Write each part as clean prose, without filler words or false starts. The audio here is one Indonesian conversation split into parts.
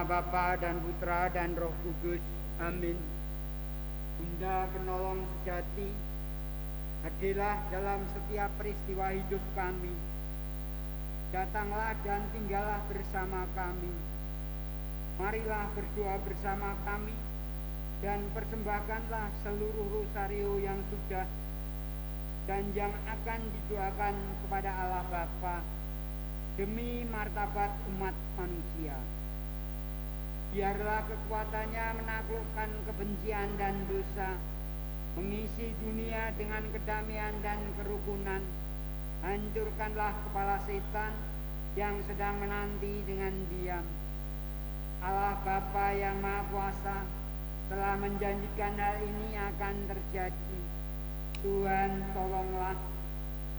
nama Bapa dan Putra dan Roh Kudus. Amin. Bunda penolong sejati, hadirlah dalam setiap peristiwa hidup kami. Datanglah dan tinggallah bersama kami. Marilah berdoa bersama kami dan persembahkanlah seluruh rosario yang sudah dan yang akan didoakan kepada Allah Bapa demi martabat umat manusia. Biarlah kekuatannya menaklukkan kebencian dan dosa, mengisi dunia dengan kedamaian dan kerukunan. Hancurkanlah kepala setan yang sedang menanti dengan diam. Allah Bapa yang Maha Kuasa telah menjanjikan hal ini akan terjadi. Tuhan, tolonglah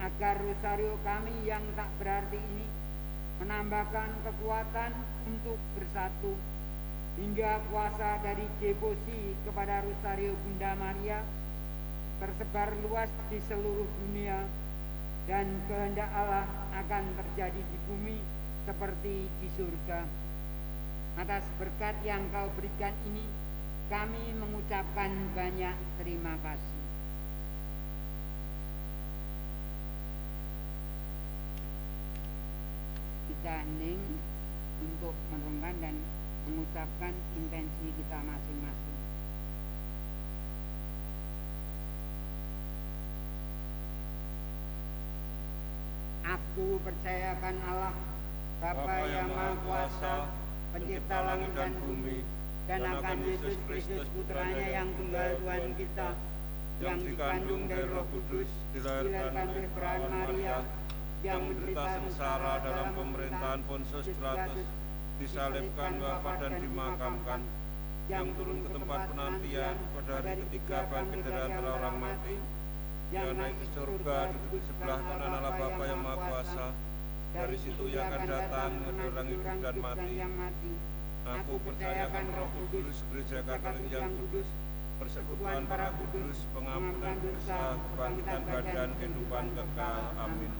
agar rosario kami yang tak berarti ini menambahkan kekuatan untuk bersatu, hingga kuasa dari devosi kepada rosario Bunda Maria tersebar luas di seluruh dunia, dan kehendak Allah akan terjadi di bumi seperti di surga. Atas berkat yang Kau berikan ini, kami mengucapkan banyak terima kasih. Kita hening untuk merenungkan dan mengucapkan intensi kita masing-masing. Aku percayakan Allah, Bapa yang Maha Kuasa, Pencipta langit dan bumi, dan akan Yesus Kristus Putranya yang tunggal Tuhan kita, yang dikandung dari Roh Kudus, dilahirkan oleh perawan Maria, yang menderita sengsara dalam pemerintahan Pontius Pilatus, disalibkan, wafat dan dimakamkan, yang turun ke tempat penantian, pada hari ketiga bangkit dari antara orang mati, yang naik ke surga, duduk di sebelah kanan Allah Bapa yang Maha Kuasa. Dari situ ia akan datang mengadili orang hidup dan mati. Aku percayakan Roh Kudus, Gereja Katolik yang kudus, persekutuan para kudus, pengampunan dosa, kebangkitan badan, kehidupan kekal. Amin.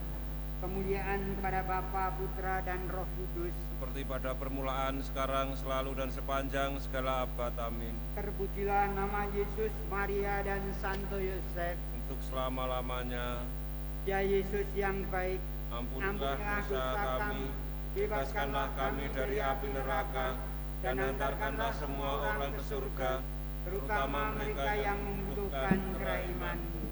Kemuliaan kepada Bapa, Putra, dan Roh Kudus, seperti pada permulaan, sekarang, selalu, dan sepanjang segala abad. Amin. Terpujilah nama Yesus, Maria, dan Santo Yosef untuk selama-lamanya. Ya Yesus yang baik, ampunilah dosa kami, bebaskanlah kami dari api neraka, dan antarkanlah semua orang ke surga, terutama mereka yang membutuhkan kerahmat-Mu.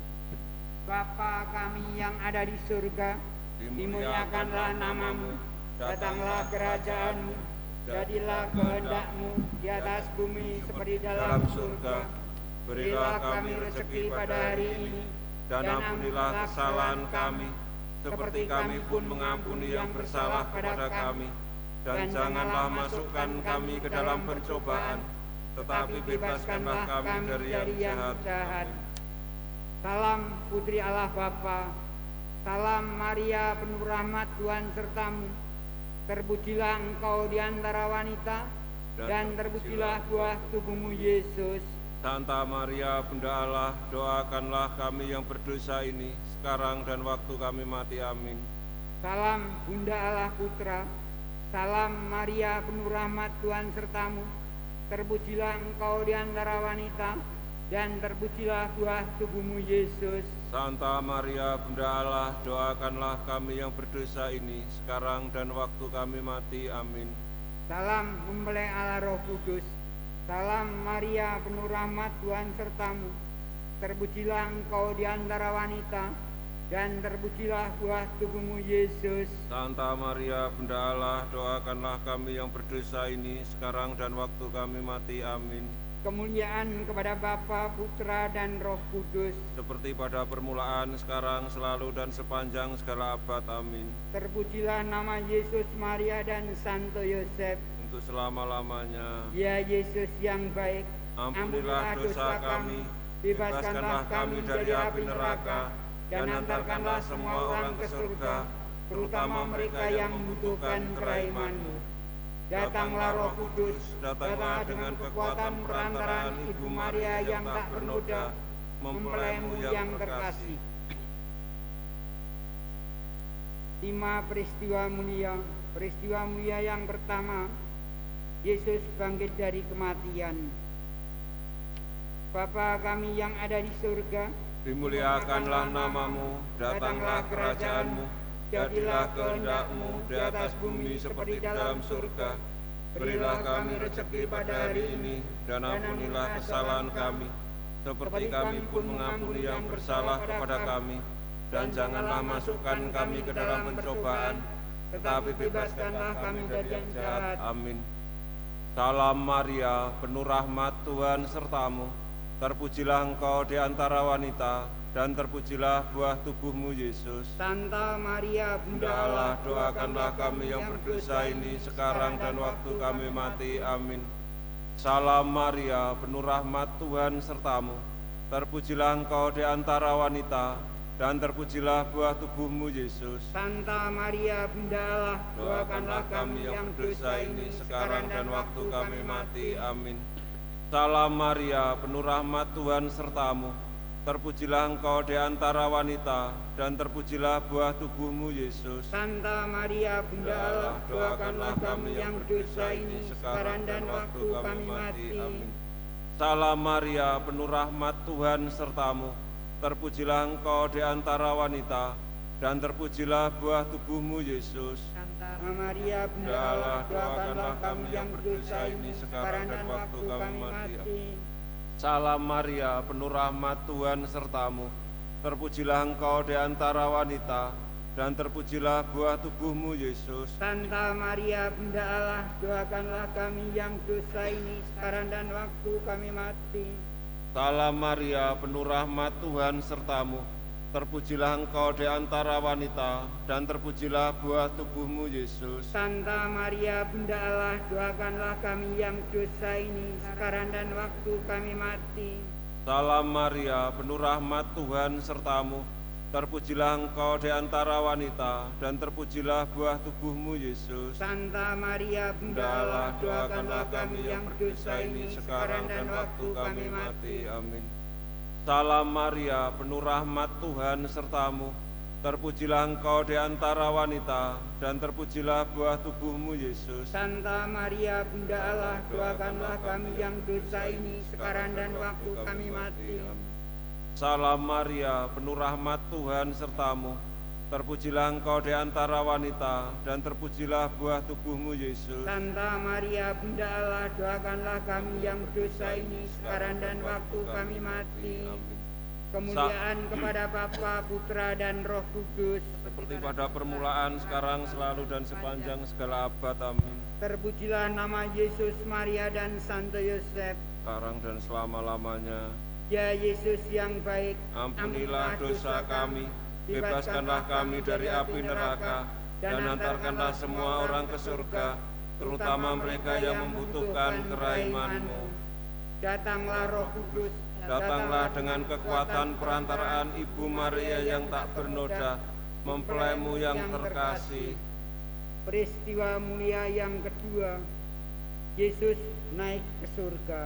Bapa kami yang ada di surga, dimuliakanlah nama-Mu, datanglah kerajaan-Mu, jadilah kehendak-Mu di atas bumi seperti dalam surga. Berilah kami rezeki pada hari ini, dan ampunilah kesalahan kami, seperti kami pun mengampuni yang bersalah kepada kami. Dan janganlah masukkan kami ke dalam pencobaan, tetapi bebaskanlah kami dari yang jahat. Salam Putri Allah Bapa, salam Maria penuh rahmat, Tuhan sertamu. Terpujilah Engkau di antara wanita, dan terpujilah buah tubuhmu Yesus. Santa Maria Bunda Allah, doakanlah kami yang berdosa ini, sekarang dan waktu kami mati. Amin. Salam Bunda Allah Putra, salam Maria penuh rahmat, Tuhan sertamu. Terpujilah Engkau di antara wanita, dan terpujilah buah tubuhmu Yesus. Santa Maria Bunda Allah, doakanlah kami yang berdosa ini, sekarang dan waktu kami mati. Amin. Salam mempelai Allah Roh Kudus, salam Maria penuh rahmat, Tuhan sertamu. Terpujilah Engkau di antara wanita, dan terpujilah buah tubuhmu Yesus. Santa Maria Bunda Allah, doakanlah kami yang berdosa ini, sekarang dan waktu kami mati. Amin. Kemuliaan kepada Bapa, Putra, dan Roh Kudus, seperti pada permulaan, sekarang, selalu, dan sepanjang segala abad. Amin. Terpujilah nama Yesus, Maria, dan Santo Yosef untuk selama-lamanya. Ya Yesus yang baik, ampunilah dosa kami, bebaskanlah kami dari api neraka, dan antarkanlah semua orang ke surga, terutama mereka yang membutuhkan kerahmat-Mu. Datanglah Roh Kudus, datanglah dengan kekuatan perantaraan Ibu Maria yang tak bernoda, mempelai-Mu yang terkasih. 5 peristiwa mulia. Peristiwa mulia yang pertama, Yesus bangkit dari kematian. Bapa kami yang ada di surga, dimuliakanlah namamu, datanglah kerajaanmu, jadilah kehendak-mu di atas bumi seperti di dalam surga. Berilah kami rezeki pada hari ini, dan ampunilah kesalahan kami, seperti kami pun mengampuni yang bersalah kepada kami. Dan janganlah masukkan kami ke dalam pencobaan, tetapi bebaskanlah kami dari yang jahat. Amin. Salam Maria, penuh rahmat, Tuhan sertamu. Terpujilah engkau di antara wanita, dan terpujilah buah tubuhmu, Yesus. Santa Maria, Bunda Allah, doakanlah kami yang berdosa ini, sekarang dan waktu kami mati. Amin. Salam Maria, penuh rahmat, Tuhan sertamu. Terpujilah engkau di antara wanita, dan terpujilah buah tubuhmu, Yesus. Santa Maria, Bunda Allah, doakanlah kami yang berdosa ini, sekarang dan waktu kami mati. Amin. Salam Maria, penuh rahmat, Tuhan sertamu. Terpujilah engkau di antara wanita, dan terpujilah buah tubuhmu, Yesus. Santa Maria, Bunda Allah, doakanlah kami yang berdosa ini, sekarang dan waktu kami mati. Amin. Salam Maria, penuh rahmat, Tuhan sertamu. Terpujilah engkau di antara wanita, dan terpujilah buah tubuhmu, Yesus. Santa Maria, Bunda Allah, doakanlah kami yang berdosa ini, sekarang dan waktu kami mati. Salam Maria, penuh rahmat, Tuhan sertamu. Terpujilah engkau di antara wanita, dan terpujilah buah tubuhmu, Yesus. Santa Maria, Bunda Allah, doakanlah kami yang berdosa ini, sekarang dan waktu kami mati. Salam Maria, penuh rahmat, Tuhan sertamu. Terpujilah engkau di antara wanita, dan terpujilah buah tubuhmu, Yesus. Santa Maria, Bunda Allah, doakanlah kami yang dosa ini, sekarang dan waktu kami mati. Salam Maria, penuh rahmat, Tuhan sertamu. Terpujilah engkau di antara wanita, dan terpujilah buah tubuhmu, Yesus. Santa Maria, Bunda Allah, doakanlah kami yang berdosa ini, sekarang dan waktu kami mati. Amin. Salam Maria, penuh rahmat, Tuhan sertamu. Terpujilah engkau di antara wanita, dan terpujilah buah tubuhmu, Yesus. Santa Maria, Bunda Allah, doakanlah kami yang dosa ini, sekarang dan waktu kami mati. Salam Maria, penuh rahmat, Tuhan sertamu. Terpujilah engkau di antara wanita, dan terpujilah buah tubuhmu, Yesus. Santa Maria, Bunda Allah, doakanlah kami yang berdosa ini, sekarang dan waktu kami mati. Kemuliaan kepada Bapa, Putra, dan Roh Kudus, seperti pada permulaan, sekarang, selalu, dan sepanjang segala abad. Amin. Terpujilah nama Yesus, Maria, dan Santo Yosef, sekarang dan selama-lamanya. Ya Yesus yang baik, ampunilah dosa kami, bebaskanlah kami dari api neraka, dan antarkanlah semua orang ke surga, terutama mereka yang membutuhkan kerahiman-Mu. Datanglah Roh Kudus, datanglah dengan kekuatan perantaraan Ibu Maria yang tak bernoda, mempelaimu yang terkasih. Peristiwa mulia yang kedua, Yesus naik ke surga.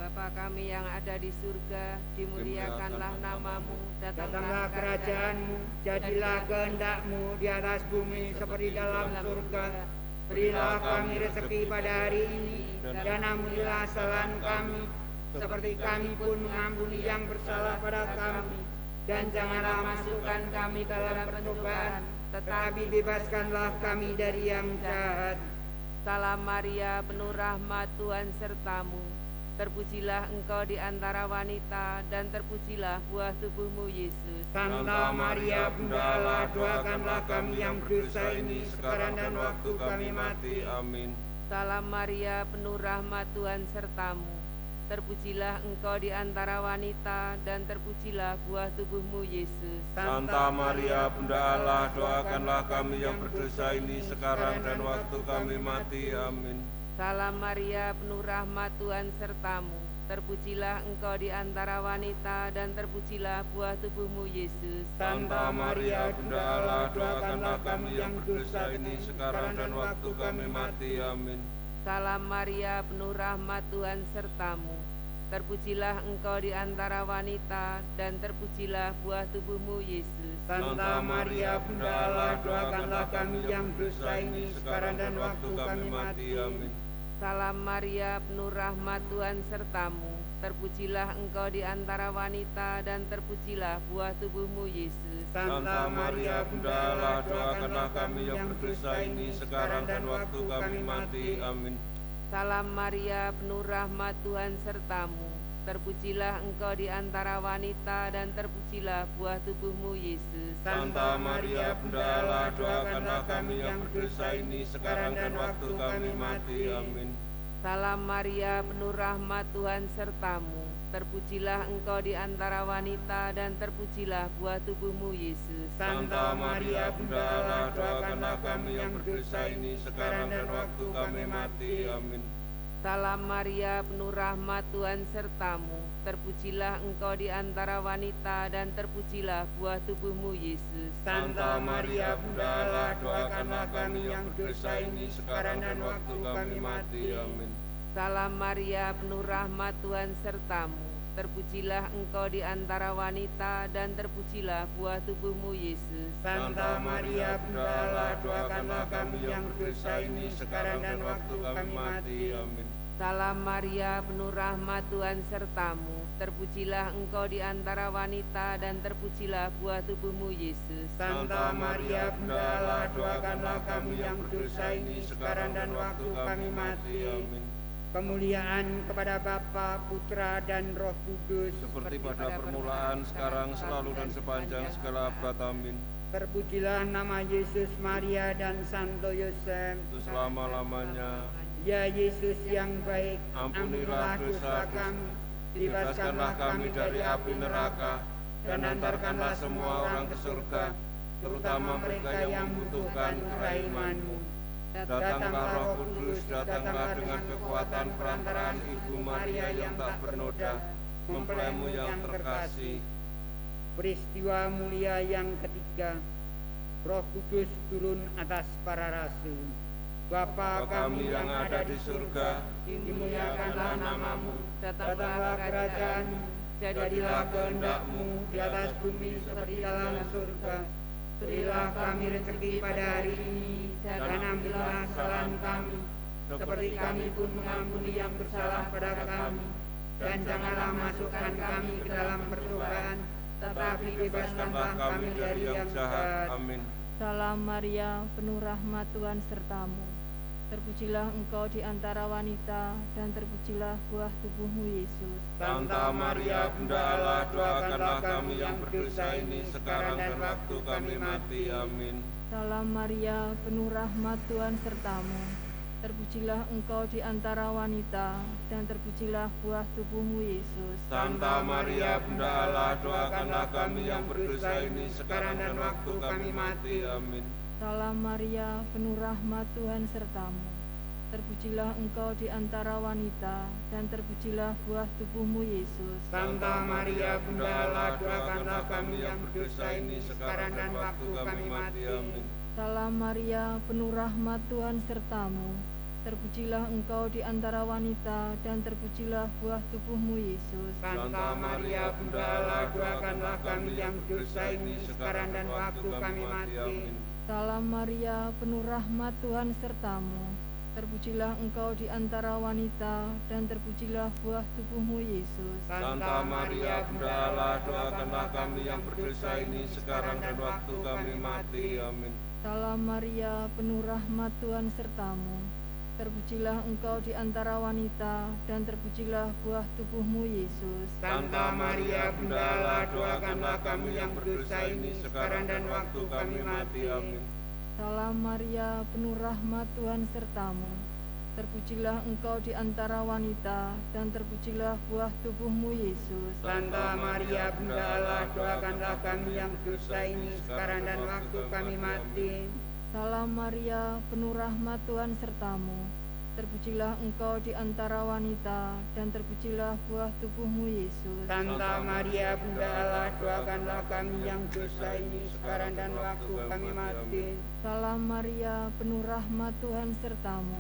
Bapa kami yang ada di surga, dimuliakanlah namamu, datanglah kerajaan-Mu, jadilah kehendak-Mu di atas bumi seperti dalam surga. Berilah kami rezeki pada hari ini, dan ampunilah kesalahan kami, seperti kami pun mengampuni yang bersalah pada kami. Dan janganlah masukkan kami ke dalam pencobaan, tetapi bebaskanlah kami dari yang jahat. Salam Maria, penuh rahmat, Tuhan sertamu. Terpujilah engkau di antara wanita, dan terpujilah buah tubuhmu, Yesus. Santa Maria, Bunda Allah, doakanlah kami yang berdosa ini, sekarang dan waktu kami mati. Amin. Salam Maria, penuh rahmat, Tuhan sertamu. Terpujilah engkau di antara wanita, dan terpujilah buah tubuhmu, Yesus. Santa Maria, Bunda Allah, doakanlah kami yang berdosa ini, sekarang dan waktu kami mati. Amin. Salam Maria, penuh rahmat, Tuhan sertamu. Terpujilah engkau di antara wanita, dan terpujilah buah tubuhmu, Yesus. Santa Maria, Bunda Allah, doakanlah kami yang berdosa ini, sekarang dan waktu kami mati. Amin. Salam Maria, penuh rahmat, Tuhan sertamu. Terpujilah engkau di antara wanita, dan terpujilah buah tubuhmu, Yesus. Santa Maria Bunda Allah, doakanlah kami yang berdosa ini sekarang dan waktu kami mati. Amin. Salam Maria, penuh rahmat, Tuhan sertamu. Terpujilah engkau di antara wanita, dan terpujilah buah tubuhmu, Yesus. Santa Maria Bunda Allah, doakanlah kami yang berdosa ini sekarang dan waktu kami mati. Amin. Salam Maria, penuh rahmat, Tuhan sertamu. Terpujilah engkau di antara wanita, dan terpujilah buah tubuhmu, Yesus. Santa Maria Bunda Allah, doakanlah kami yang berdosa ini sekarang dan waktu kami mati. Amin. Salam Maria, penuh rahmat, Tuhan sertamu. Terpujilah engkau di antara wanita, dan terpujilah buah tubuhmu, Yesus. Santa Maria Bunda Allah, doakanlah kami yang berdosa ini sekarang dan waktu kami mati. Amin. Salam Maria, penuh rahmat, Tuhan sertamu. Terpujilah engkau di antara wanita, dan terpujilah buah tubuhmu, Yesus. Santa Maria Bunda Allah, doakanlah kami yang berdosa ini sekarang dan waktu kami mati. Amin. Salam Maria, penuh rahmat, Tuhan sertamu. Terpujilah engkau di antara wanita, dan terpujilah buah tubuhmu, Yesus. Santa Maria Bunda Allah, doakanlah kami yang berdosa ini sekarang dan waktu kami mati. Amin. Salam Maria, penuh rahmat, Tuhan sertamu. Terpujilah engkau di antara wanita, dan terpujilah buah tubuhmu, Yesus. Santa Maria Bunda Allah, doakanlah kami yang berdosa ini sekarang dan waktu kami mati. Amin. Kemuliaan kepada Bapa, Putra, dan Roh Kudus, Seperti pada permulaan, sekarang, selalu, dan sepanjang segala abad. Amin. terpujilah nama Yesus, Maria, dan Santo Yosef. Untuk selama-lamanya. Ya Yesus yang baik, Ampunilah dosa kami, bebaskanlah kami dari api neraka, dan antarkanlah semua orang ke surga, terutama mereka yang membutuhkan kerahiman-Mu. Datanglah Roh Kudus, datanglah dengan kekuatan perantaraan Ibu Maria yang tak bernoda, mempelaimu yang terkasih. Peristiwa mulia yang ketiga, Roh Kudus turun atas para rasul. Bapa kami yang ada di surga, dimuliakanlah namamu, datanglah kerajaan-Mu, jadilah kehendak-Mu di atas bumi seperti dalam surga. Berilah kami rezeki pada hari ini, dan ampunilah kesalahan kami, seperti kami pun mengampuni yang bersalah pada kami. Dan janganlah masukkan kami ke dalam percobaan, tetapi bebaskanlah kami dari yang jahat. Amin. Salam Maria, penuh rahmat, Tuhan sertamu. Terpujilah engkau di antara wanita, dan terpujilah buah tubuhmu, Yesus. Santa Maria Bunda Allah, doakanlah kami yang berdosa ini sekarang dan waktu kami mati. Amin. Salam Maria, penuh rahmat, Tuhan sertamu. Terpujilah engkau di antara wanita, dan terpujilah buah tubuhmu, Yesus. Santa Maria Bunda Allah, doakanlah kami yang berdosa ini sekarang dan waktu kami mati. Amin. Salam Maria, penuh rahmat, Tuhan sertamu. Terpujilah engkau di antara wanita, dan terpujilah buah tubuhmu, Yesus. Santa Maria Bunda Allah, doakanlah kami yang berdosa ini sekarang dan waktu kami mati. Amin. Salam Maria, penuh rahmat, Tuhan sertamu. Terpujilah engkau di antara wanita, dan terpujilah buah tubuhmu, Yesus. Santa Maria Bunda Allah, doakanlah kami yang berdosa ini sekarang dan waktu kami mati. Amin. Salam Maria, penuh rahmat, Tuhan sertamu. Terpujilah engkau di antara wanita, dan terpujilah buah tubuhmu, Yesus. Santa Maria Bunda Allah, doakanlah kami yang berdosa ini sekarang dan waktu kami mati. Amin. Salam Maria, penuh rahmat, Tuhan sertamu. Terpujilah engkau di antara wanita, dan terpujilah buah tubuhmu, Yesus. Santa Maria Bunda Allah, doakanlah kami yang berdosa ini sekarang dan waktu kami mati. Amin. Salam Maria, penuh rahmat, Tuhan sertamu. Terpujilah engkau di antara wanita, dan terpujilah buah tubuhmu, Yesus. Santa Maria Bunda Allah, doakanlah kami yang berdosa ini sekarang dan waktu kami mati. Salam Maria, penuh rahmat, Tuhan sertamu. Terpujilah engkau di antara wanita, dan terpujilah buah tubuhmu, Yesus. Santa Maria Bunda Allah, doakanlah kami yang berdosa ini sekarang dan waktu kami mati. Salam Maria, penuh rahmat, Tuhan sertamu.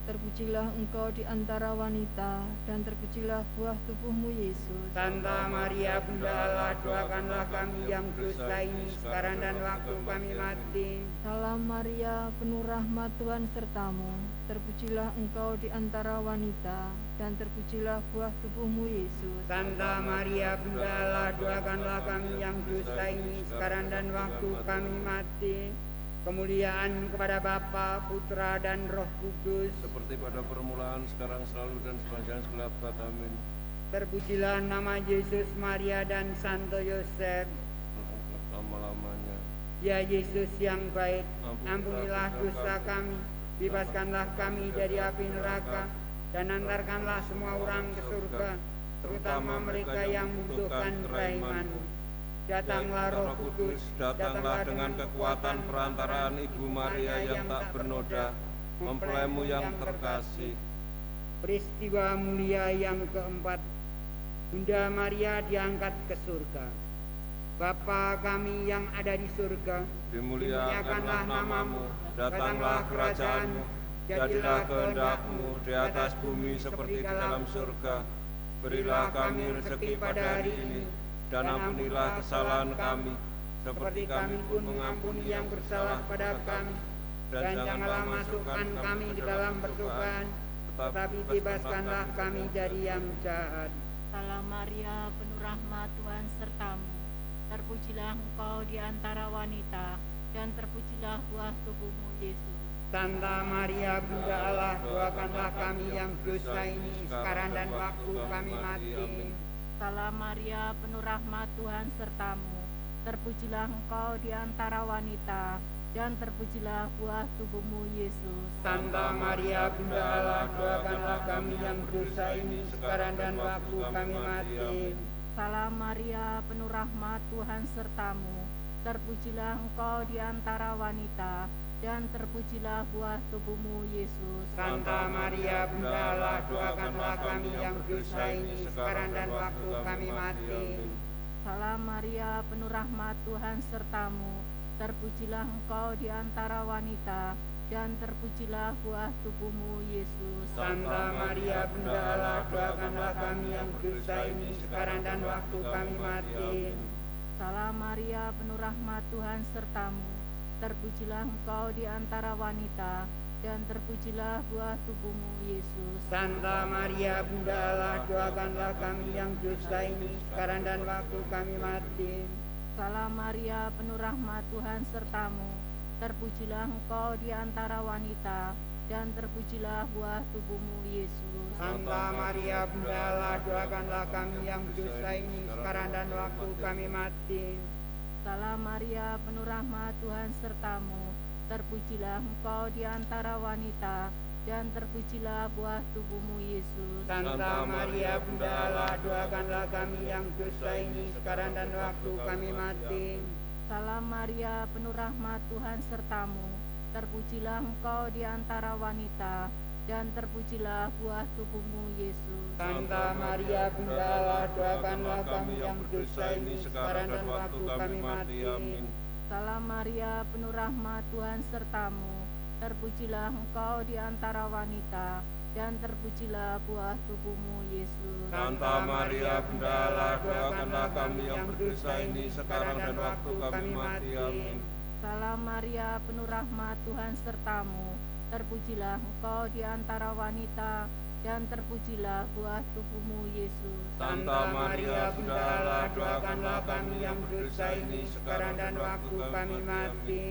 terpujilah Engkau di antara wanita, dan terpujilah buah tubuhmu, Yesus. Santa Maria Bunda Allah, doakanlah kami yang berdosa ini sekarang dan waktu kami mati. Salam Maria, penuh rahmat Tuhan sertamu, terpujilah Engkau di antara wanita, dan terpujilah buah tubuhmu, Yesus. Santa Maria Bunda Allah, doakanlah kami yang berdosa ini sekarang dan waktu kami mati. Kemuliaan kepada Bapa, Putra, dan Roh Kudus, seperti pada permulaan, sekarang, selalu, dan sepanjang segala abad. Amin. Terpujilah nama Yesus, Maria, dan Santo Yosef. Lama-lamanya. Ya Yesus yang baik, ampunilah dosa kami, bebaskanlah kami dari api neraka, dan antarkanlah semua orang ke surga, terutama mereka yang membutuhkan kerahiman-Mu. Datanglah Roh Kudus, datanglah dengan kekuatan perantaraan Ibu Maria yang tak bernoda, mempelaimu yang terkasih. Peristiwa mulia yang keempat, Bunda Maria diangkat ke surga. Bapa kami yang ada di surga, dimuliakanlah namamu, datanglah kerajaanmu, jadilah kehendak-Mu di atas bumi seperti di dalam surga. Berilah kami rezeki pada hari ini, dan ampunilah kesalahan kami, seperti kami pun mengampuni yang bersalah pada kami. Dan janganlah masukkan kami di dalam percobaan, tetapi bebaskanlah kami dari yang jahat. Salam Maria, penuh rahmat, Tuhan sertamu. Terpujilah Engkau di antara wanita, dan terpujilah buah tubuhmu, Yesus. Santa Maria Bunda Allah, doakanlah kami yang dosa ini sekarang dan waktu kami mati. Salam Maria, penuh rahmat, Tuhan sertamu. Terpujilah Engkau di antara wanita, dan terpujilah buah tubuhmu, Yesus. Santa Maria Bunda Allah, doakanlah kami yang dosa ini sekarang dan waktu kami mati. Salam Maria, penuh rahmat, Tuhan sertamu. Terpujilah Engkau di antara wanita, dan terpujilah buah tubuhmu, Yesus. Santa Maria Bunda Allah, doakanlah kami yang dosa ini sekarang dan waktu kami mati. Salam Maria, penuh rahmat, Tuhan sertamu. Terpujilah Engkau di antara wanita, dan terpujilah buah tubuhmu, Yesus. Santa Maria Bunda Allah, doakanlah kami yang dosa ini sekarang dan waktu kami mati. Salam Maria, penuh rahmat, Tuhan sertamu. Terpujilah Engkau di antara wanita, dan terpujilah buah tubuhmu, Yesus. Santa Maria Bunda Allah, doakanlah kami yang dosa ini sekarang dan waktu kami mati. Salam Maria, penuh rahmat, Tuhan sertamu. Terpujilah Engkau di antara wanita, dan terpujilah buah tubuhmu, Yesus. Santa Maria Bunda Allah, doakanlah kami yang dosa ini sekarang dan waktu kami mati. Salam Maria, penuh rahmat, Tuhan sertamu. Terpujilah Engkau di antara wanita, dan terpujilah buah tubuhmu, Yesus. Santa Maria Bunda Allah, doakanlah kami yang dosa ini sekarang dan waktu kami mati. Salam Maria, penuh rahmat, Tuhan sertamu. Terpujilah Engkau di antara wanita, dan terpujilah buah tubuhmu, Yesus. Santa Maria Bunda Allah, doakanlah kami yang dosa ini sekarang dan waktu kami mati. Amin. Salam Maria, penuh rahmat, Tuhan sertamu. Terpujilah Engkau di antara wanita, dan terpujilah buah tubuhmu, Yesus. Santa Maria Bunda Allah, doakanlah kami yang berdosa ini sekarang dan waktu kami mati. Amin. Salam Maria, penuh rahmat, Tuhan sertamu. Terpujilah Engkau di antara wanita, dan terpujilah buah tubuhmu, Yesus. Santa Maria Bunda Allah, doakanlah kami yang berdosa ini sekarang dan waktu kami mati.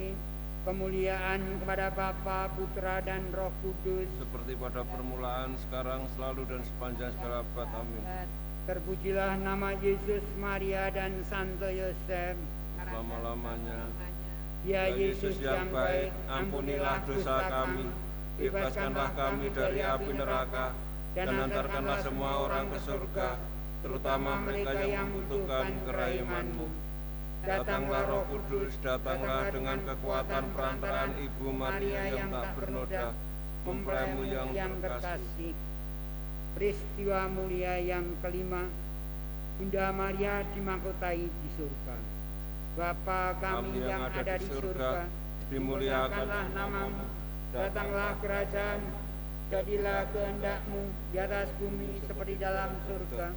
Kemuliaan kepada Bapa, Putra, dan Roh Kudus, seperti pada permulaan, sekarang, selalu, dan sepanjang segala abad. Amin. Terpujilah nama Yesus, Maria, dan Santo Yosef. Selama-lamanya. Ya Yesus yang baik, ampunilah dosa kami, bebaskanlah kami dari api neraka, dan antarkanlah semua orang ke surga, terutama mereka yang membutuhkan kerahiman-Mu. Datanglah Roh Kudus, datanglah dengan kekuatan perantaraan Ibu Maria yang tak bernoda, mempelaimu yang terkasih. Peristiwa mulia yang kelima, Bunda Maria dimahkotai di surga. Bapa kami yang ada di surga, dimuliakanlah namamu, datanglah kerajaan, jadilah kehendak-Mu di atas bumi seperti dalam surga.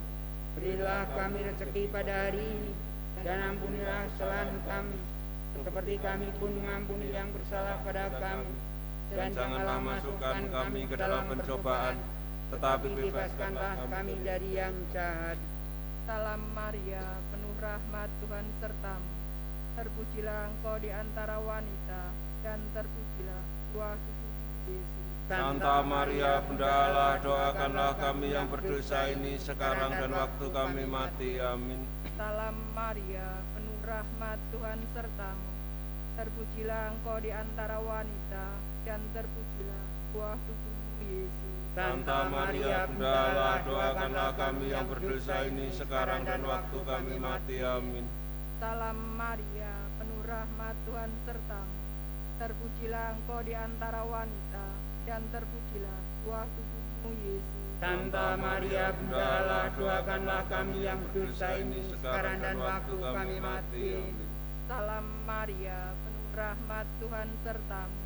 Berilah kami rezeki pada hari ini, dan ampunilah kesalahan kami, seperti kami pun mengampuni yang bersalah pada kami. Dan janganlah masukkan kami ke dalam pencobaan, tetapi bebaskanlah kami dari yang jahat. Salam Maria, penuh rahmat, Tuhan sertamu. Terpujilah engkau di antara wanita, dan terpujilah buah tubuhmu Yesus. Santa Maria, Bunda Allah, doakanlah kami yang berdosa ini sekarang dan waktu kami mati. Amin. Salam Maria, penuh rahmat, Tuhan sertamu. Terpujilah engkau di antara wanita, dan terpujilah buah tubuhmu Yesus. Santa Maria, Bunda Allah, doakanlah kami yang berdosa ini sekarang dan waktu kami mati. Amin. Salam Maria, penuh rahmat, Tuhan sertamu. Terpujilah engkau di antara wanita, dan terpujilah buah tubuhmu Yesus. Santa Maria, Bunda Allah, doakanlah kami yang berdosa ini sekarang dan waktu kami mati. Salam Maria, penuh rahmat, Tuhan sertamu.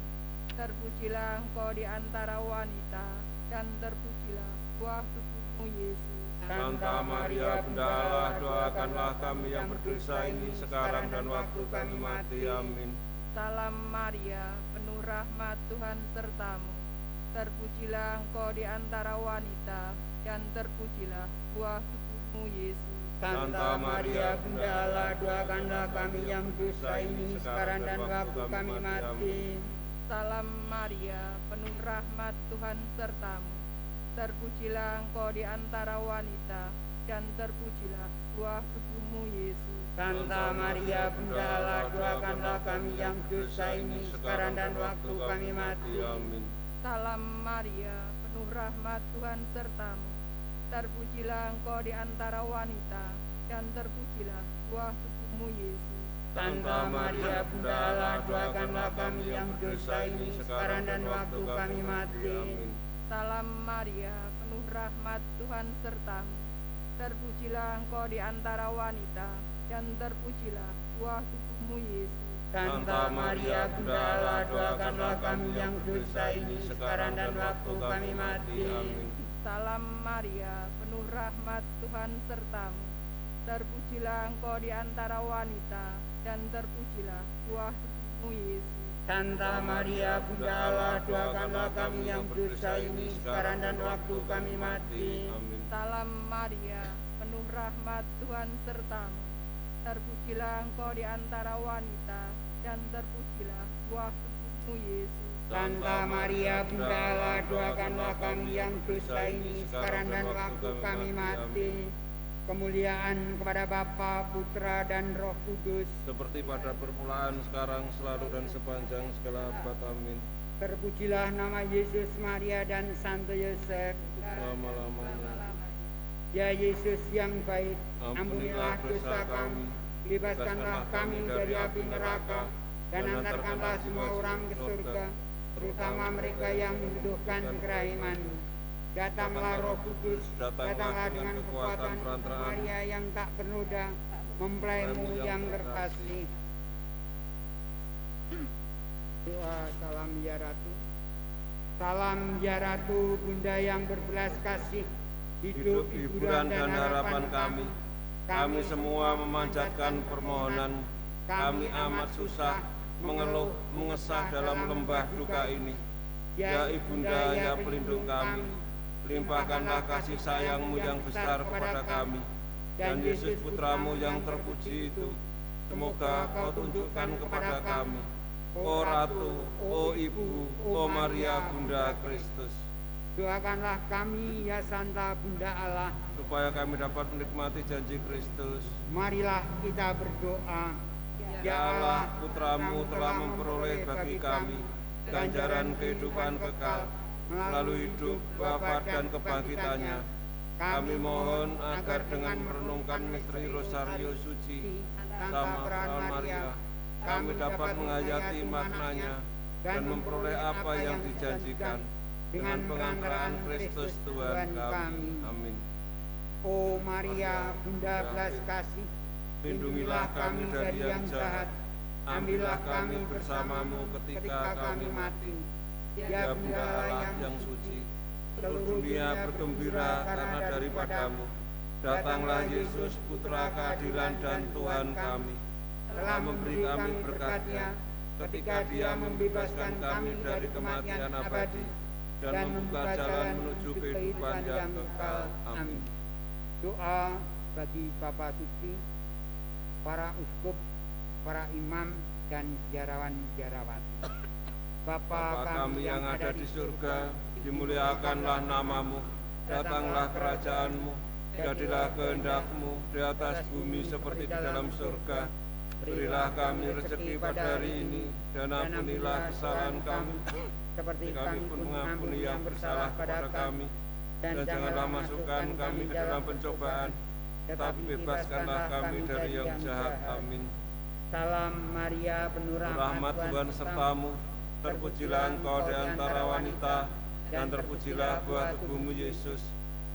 Terpujilah engkau di antara wanita, dan terpujilah buah tubuhmu Yesus. Santa Maria, Bunda Allah, doakanlah kami yang berdosa ini sekarang dan waktu kami mati. Amin. Salam Maria, penuh rahmat, Tuhan sertamu. Terpujilah engkau di antara wanita, dan terpujilah buah tubuhmu Yesus. Santa Maria, Bunda Allah, doakanlah kami yang dosa ini sekarang dan waktu kami mati. Salam Maria, penuh rahmat, Tuhan sertamu. Terpujilah engkau di antara wanita, dan terpujilah buah tubuhmu Yesus. Santa Maria, Bunda Allah, doakanlah kami yang dosa ini sekarang dan waktu kami mati. Amin. Salam Maria, penuh rahmat, Tuhan sertamu. Terpujilah engkau di antara wanita, dan terpujilah buah tubuhmu Yesus. Santa Maria, Bunda Allah, doakanlah kami yang dosa ini sekarang dan waktu kami mati. Amin. Salam Maria, penuh rahmat, Tuhan sertamu. Terpujilah engkau di antara wanita, dan terpujilah buah tubuhmu Yesus. Santa Maria, Bunda Allah, doakanlah kami yang dosa ini sekarang dan waktu kami mati. Amin. Salam Maria, penuh rahmat, Tuhan sertamu. Terpujilah engkau di antara wanita, dan terpujilah buah tubuhmu Yesus. Santa Maria, Bunda Allah, doakanlah kami yang berdosa ini sekarang dan waktu kami mati. Amin. Salam Maria, penuh rahmat, Tuhan sertamu. Terpujilah engkau di antara wanita, dan terpujilah buah tubuhmu Yesus. Santa Maria, Bunda Allah, doakanlah kami yang dosa ini sekarang dan waktu kami mati. Kemuliaan kepada Bapa, Putra, dan Roh Kudus, Seperti pada permulaan, sekarang, selalu, dan sepanjang segala abad. Amin. terpujilah nama Yesus, Maria, dan Santo Yosef. Selama-lamanya. Ya Yesus yang baik, Ampunilah ampunilah dosa kami, bebaskanlah kami dari api neraka, dan antarkanlah semua orang ke surga, terutama mereka yang membutuhkan kerahiman-Mu. Datanglah Roh Kudus, datanglah dengan kekuatan Maria yang tak bernoda, mempelaimu yang terkasih. Doa salam ya Ratu. Salam ya Ratu, Bunda yang berbelas kasih, Hidup, hiburan, dan harapan kami. Kami semua memanjatkan permohonan. Kami amat susah, mengeluh, mengesah dalam lembah duka ini. Ya Ibunda, ya pelindung kami, limpahkanlah kasih sayang-Mu yang besar kepada kami, dan Yesus Putra-Mu yang terpuji itu, semoga Kau tunjukkan kepada kami, O Ratu, O Ibu, O Maria Bunda Kristus, Doakanlah kami ya Santa Bunda Allah. supaya kami dapat menikmati janji Kristus. Marilah kita berdoa. Ya Allah, Putra-Mu telah memperoleh bagi kami ganjaran kehidupan kekal melalui hidup, wafat, dan kebangkitannya. Kami mohon agar dengan merenungkan misteri Rosario Suci sama Perawan Maria, kami dapat menghayati maknanya dan memperoleh apa yang dijanjikan dengan pengantaraan Kristus Tuhan kami. Amin. O Maria, Bunda belas kasih, Lindungilah kami dari yang jahat, ambillah kami bersamamu ketika kami mati. Ya Bunda Allah yang suci, seluruh dunia bergembira karena daripadamu datanglah Yesus, Putra keadilan dan Tuhan kami, telah memberi kami berkat-Nya ketika Dia membebaskan kami dari kematian abadi dan membuka jalan menuju kehidupan yang kekal. Amin. Doa bagi Bapa Suci, para uskup, para imam, dan biarawan-biarawati. Bapa kami yang ada di surga, dimuliakanlah namamu, datanglah kerajaan-Mu, jadilah kehendak-Mu di atas bumi seperti di dalam surga. Berilah kami rezeki pada hari ini, dan ampunilah kesalahan kami, seperti kami pun mengampuni yang bersalah pada kami. Dan janganlah masukkan kami ke dalam pencobaan, tetapi bebaskanlah kami dari yang jahat. Amin. Salam Maria, penuh rahmat, Tuhan sertamu, terpujilah engkau di antara wanita, dan terpujilah buah tubuhmu Yesus.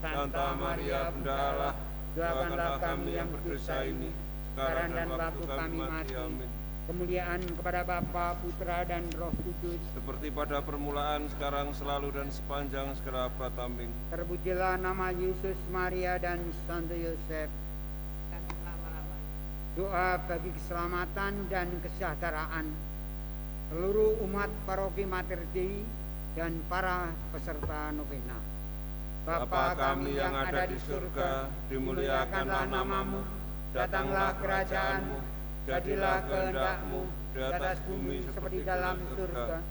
Santa Maria, Bunda Allah, doakanlah kami yang berdosa ini, sekarang dan waktu kami mati. Amin. Kemuliaan kepada Bapa, Putra, dan Roh Kudus, seperti pada permulaan, sekarang, selalu, dan sepanjang segala abad. Amin. Terpujilah nama Yesus, Maria, dan Santo Yosef. Doa bagi keselamatan dan kesejahteraan seluruh umat paroki Mater Dei dan para peserta novena. Bapa kami yang ada di surga, dimuliakanlah namamu, datanglah kerajaan-Mu, jadilah kehendak-Mu di atas bumi seperti dalam surga.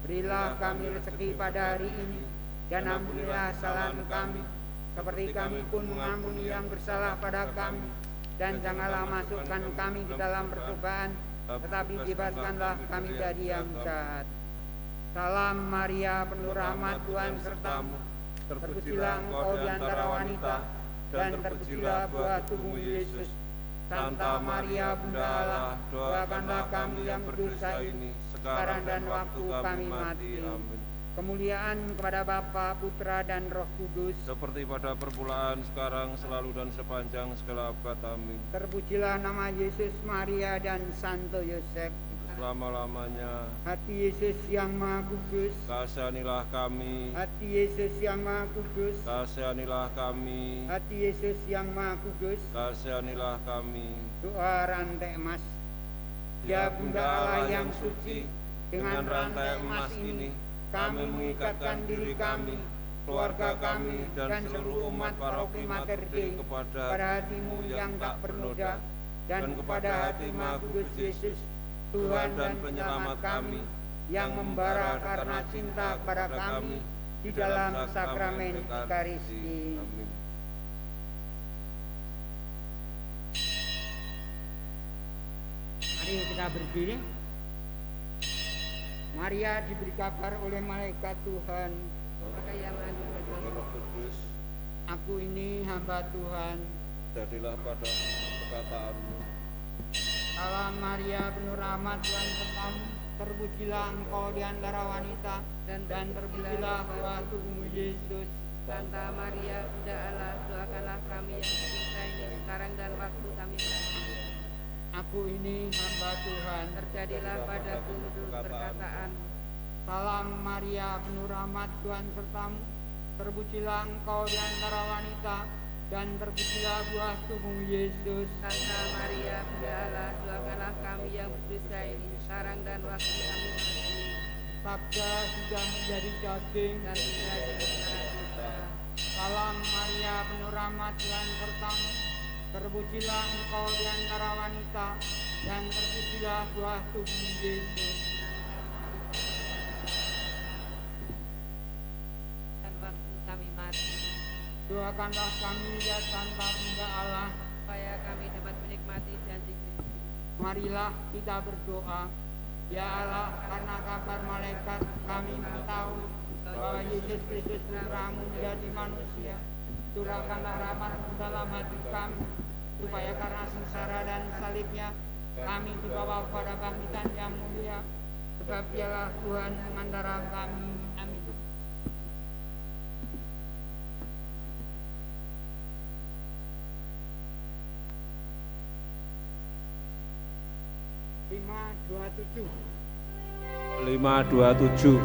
Berilah kami rezeki pada hari ini, dan ampunilah kesalahan kami, seperti kami pun mengampuni yang bersalah pada kami. Dan janganlah masukkan kami ke dalam percobaan, tetapi bebaskanlah kami dari yang jahat. Salam Maria, penuh rahmat, Tuhan sertamu, terpujilah engkau di antara wanita, dan terpujilah buah tubuhmu Yesus. Santa Maria, Bunda Allah, doakanlah kami yang berdosa ini, sekarang dan waktu kami mati. Amin. Kemuliaan kepada Bapa, Putra, dan Roh Kudus, seperti pada permulaan, sekarang, selalu, dan sepanjang segala abad. Amin. Terpujilah nama Yesus, Maria, dan Santo Yosef, selama-lamanya. Hati Yesus yang Maha Kudus, kasihanilah kami. Hati Yesus yang Maha Kudus, kasihanilah kami. Hati Yesus yang Maha Kudus, kasihanilah kami. Doa rantai emas. Ya Bunda Allah yang suci, dengan rantai emas ini kami mengikatkan diri kami, keluarga kami, dan seluruh umat paroki Mater Dei kepada hati-Mu yang tak bernoda, dan kepada hati Maha Kudus Yesus, Tuhan dan penyelamat kami, yang membara karena cinta kepada kami di dalam sakramen Ekaristi. Amin. Mari kita berdiri. Maria diberi kabar oleh malaikat Tuhan, aku ini hamba Tuhan, jadilah pada perkataanmu. Salam Maria, penuh rahmat, Tuhan sertamu, terpujilah engkau di antara wanita, dan terpujilah buah tubuhmu Yesus. Santa Maria, Bunda Allah, doakanlah kami yang berdosa ini, sekarang dan waktu kami mati. Aku ini hamba Tuhan, terjadilah padaku menurut perkataan. Salam Maria, penuh rahmat, Tuhan sertamu, terpujilah engkau di antara wanita, dan terpujilah buah tubuhmu Yesus. Santa Maria, Bunda Allah, doakanlah kami yang berdosa ini, sekarang dan waktu kami mati. Sabda sudah menjadi daging dan menjadi antara kita. Salam Maria, penuh rahmat, Tuhan sertamu, terpujilah engkau di antara wanita, dan terpujilah buah tubuhmu Yesus. Dan waktu kami mati. Doakanlah kami ya Santa Bunda Allah, supaya kami dapat menikmati janji Kristus. Marilah kita berdoa. Ya Allah, karena kabar malaikat kami mengetahui bahwa Yesus Kristus Putra-Mu menjadi manusia. Curahkanlah rahmat-Mu dalam hati kami, supaya karena sengsara dan salibnya kami dibawa pada bangkitan yang mulia. Sebab Dialah Tuhan antara kami. Amin. Lima dua tujuh.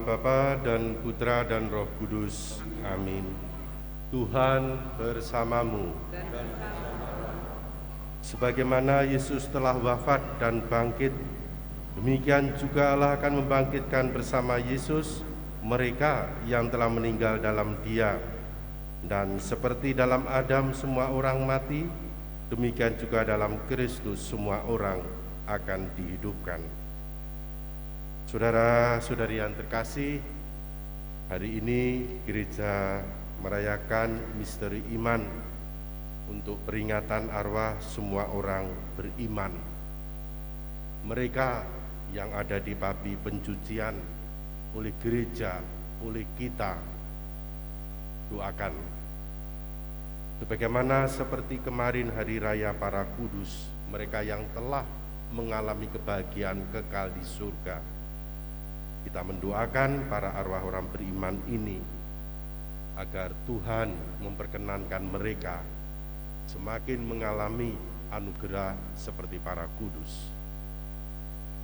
Bapa dan Putra dan Roh Kudus. Amin. Tuhan bersamamu. Sebagaimana Yesus telah wafat dan bangkit, demikian juga Allah akan membangkitkan bersama Yesus mereka yang telah meninggal dalam Dia. Dan seperti dalam Adam semua orang mati, demikian juga dalam Kristus semua orang akan dihidupkan. Saudara-saudari yang terkasih, hari ini gereja merayakan misteri iman untuk peringatan arwah semua orang beriman. Mereka yang ada di papi pencucian oleh gereja, oleh kita, doakan. Sebagaimana seperti kemarin hari raya para kudus, mereka yang telah mengalami kebahagiaan kekal di surga. Kita mendoakan para arwah orang beriman ini agar Tuhan memperkenankan mereka semakin mengalami anugerah seperti para kudus.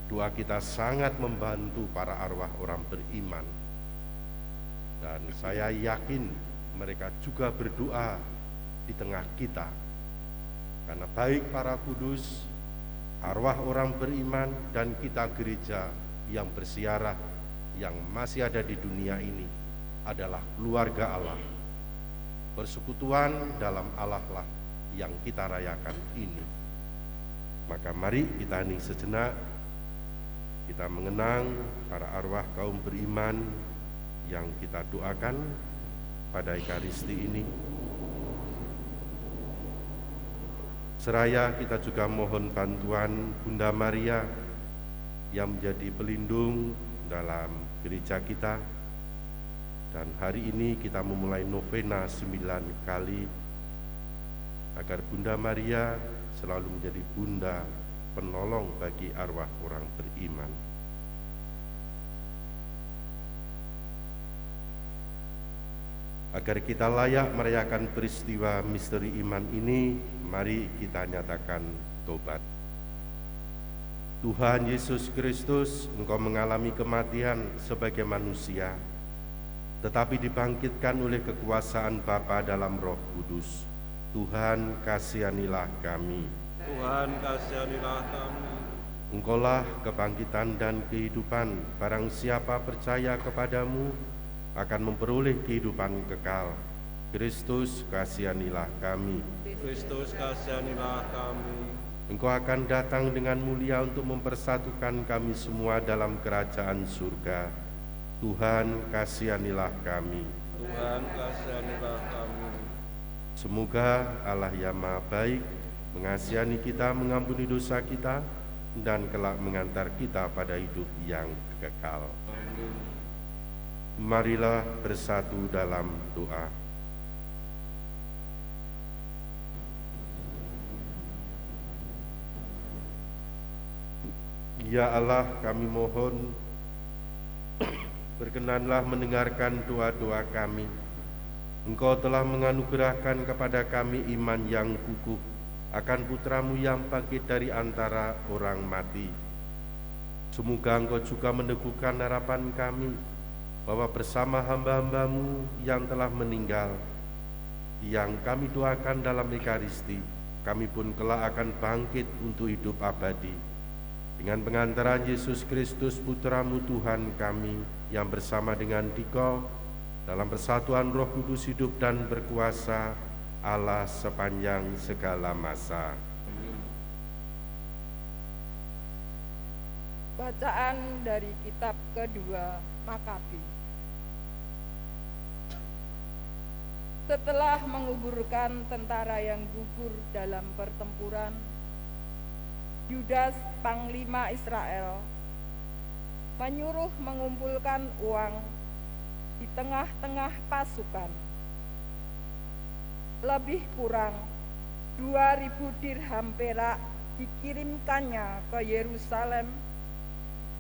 Doa kita sangat membantu para arwah orang beriman. Dan saya yakin mereka juga berdoa di tengah kita. Karena baik para kudus, arwah orang beriman, dan kita gereja yang bersiarah, yang masih ada di dunia ini adalah keluarga Allah. Persekutuan dalam Allah lah yang kita rayakan ini. Maka mari kita hening sejenak, kita mengenang para arwah kaum beriman yang kita doakan pada Ekaristi ini. Seraya kita juga mohon bantuan Bunda Maria yang menjadi pelindung dalam gereja kita. Dan hari ini kita memulai novena 9 kali agar Bunda Maria selalu menjadi bunda penolong bagi arwah orang beriman. Agar kita layak merayakan peristiwa misteri iman ini, mari kita nyatakan tobat. Tuhan Yesus Kristus, Engkau mengalami kematian sebagai manusia, tetapi dibangkitkan oleh kekuasaan Bapa dalam Roh Kudus. Tuhan, kasihanilah kami. Tuhan, kasihanilah kami. Engkaulah kebangkitan dan kehidupan. Barang siapa percaya kepadamu akan memperoleh kehidupan kekal. Kristus, kasihanilah kami. Kristus, kasihanilah kami. Engkau akan datang dengan mulia untuk mempersatukan kami semua dalam kerajaan surga. Tuhan, kasihanilah kami. Tuhan, kasihanilah kami. Semoga Allah yang Maha Baik mengasihani kita, mengampuni dosa kita, dan kelak mengantar kita pada hidup yang kekal. Amin. Marilah bersatu dalam doa. Ya Allah, kami mohon berkenanlah mendengarkan doa-doa kami. Engkau telah menganugerahkan kepada kami iman yang kukuh akan Putramu yang bangkit dari antara orang mati. Semoga Engkau juga meneguhkan harapan kami bahwa bersama hamba-hambamu yang telah meninggal, yang kami doakan dalam Ekaristi, kami pun kelak akan bangkit untuk hidup abadi. Dengan pengantaran Yesus Kristus Putramu Tuhan kami, yang bersama dengan Dikau dalam persatuan Roh Kudus hidup dan berkuasa Allah sepanjang segala masa. Bacaan dari kitab kedua Makabi. Setelah menguburkan tentara yang gugur dalam pertempuran, Yudas, panglima Israel, menyuruh mengumpulkan uang di tengah-tengah pasukan. Lebih kurang 2.000 dirham perak dikirimkannya ke Yerusalem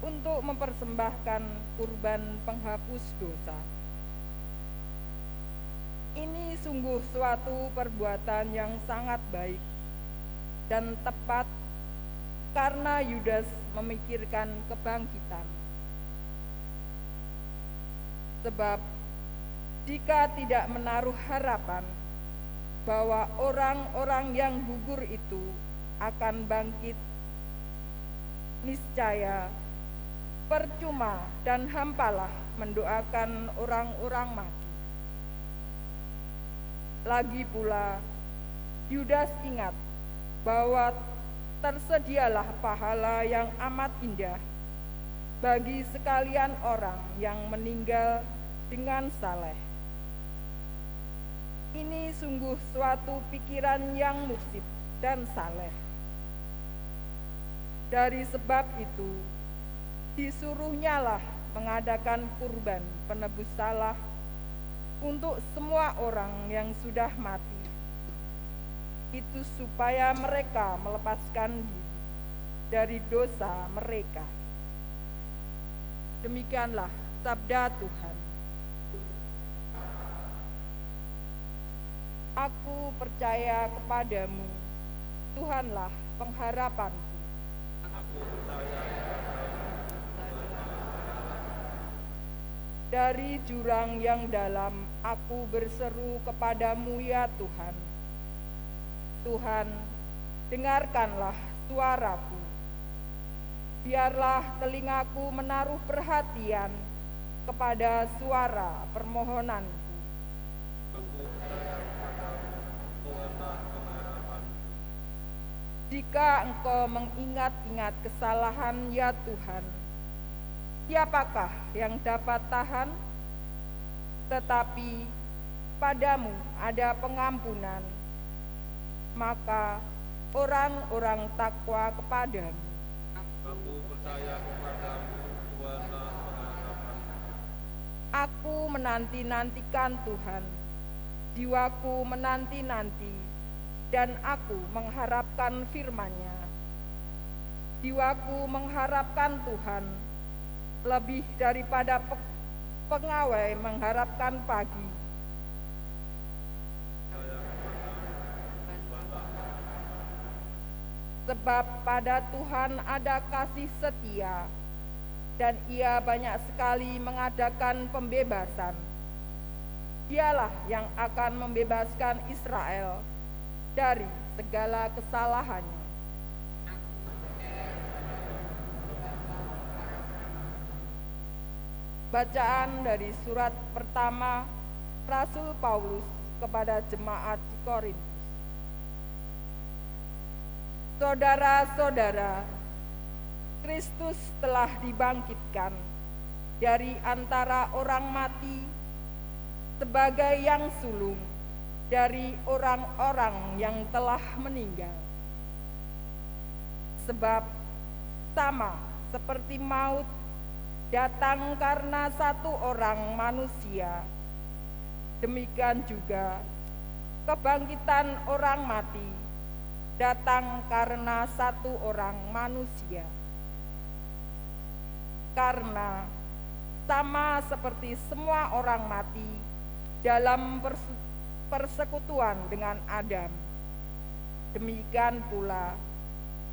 untuk mempersembahkan kurban penghapus dosa. Ini sungguh suatu perbuatan yang sangat baik dan tepat karena Yudas memikirkan kebangkitan. Sebab jika tidak menaruh harapan bahwa orang-orang yang gugur itu akan bangkit, niscaya percuma dan hampalah mendoakan orang-orang mati. Lagi pula, Yudas ingat bahwa tersedialah pahala yang amat indah bagi sekalian orang yang meninggal dengan saleh. Ini sungguh suatu pikiran yang mursyid dan saleh. Dari sebab itu, disuruhnyalah mengadakan kurban penebus salah untuk semua orang yang sudah mati. Itu supaya mereka melepaskan diri dari dosa mereka. Demikianlah sabda Tuhan. Aku percaya kepadamu, Tuhanlah pengharapanku. Dari jurang yang dalam aku berseru kepadamu ya Tuhan. Tuhan, dengarkanlah suaraku. Biarlah telingaku menaruh perhatian kepada suara permohonanku. Jika Engkau mengingat-ingat kesalahan ya Tuhan, siapakah yang dapat tahan? Tetapi padamu ada pengampunan, maka orang-orang takwa kepadamu. Aku percaya kepadamu, Tuhanlah pengharapanku. Aku menanti-nantikan Tuhan, jiwaku menanti-nanti, dan aku mengharapkan firman-Nya. Jiwaku mengharapkan Tuhan, lebih daripada pengawai mengharapkan pagi. Sebab pada Tuhan ada kasih setia, dan Ia banyak sekali mengadakan pembebasan. Dialah yang akan membebaskan Israel dari segala kesalahannya. Bacaan dari surat pertama Rasul Paulus kepada jemaat di Korintus. Saudara-saudara, Kristus telah dibangkitkan dari antara orang mati sebagai yang sulung dari orang-orang yang telah meninggal. Sebab sama seperti maut datang karena satu orang manusia, demikian juga kebangkitan orang mati datang karena satu orang manusia. Karena sama seperti semua orang mati dalam persekutuan dengan Adam, demikian pula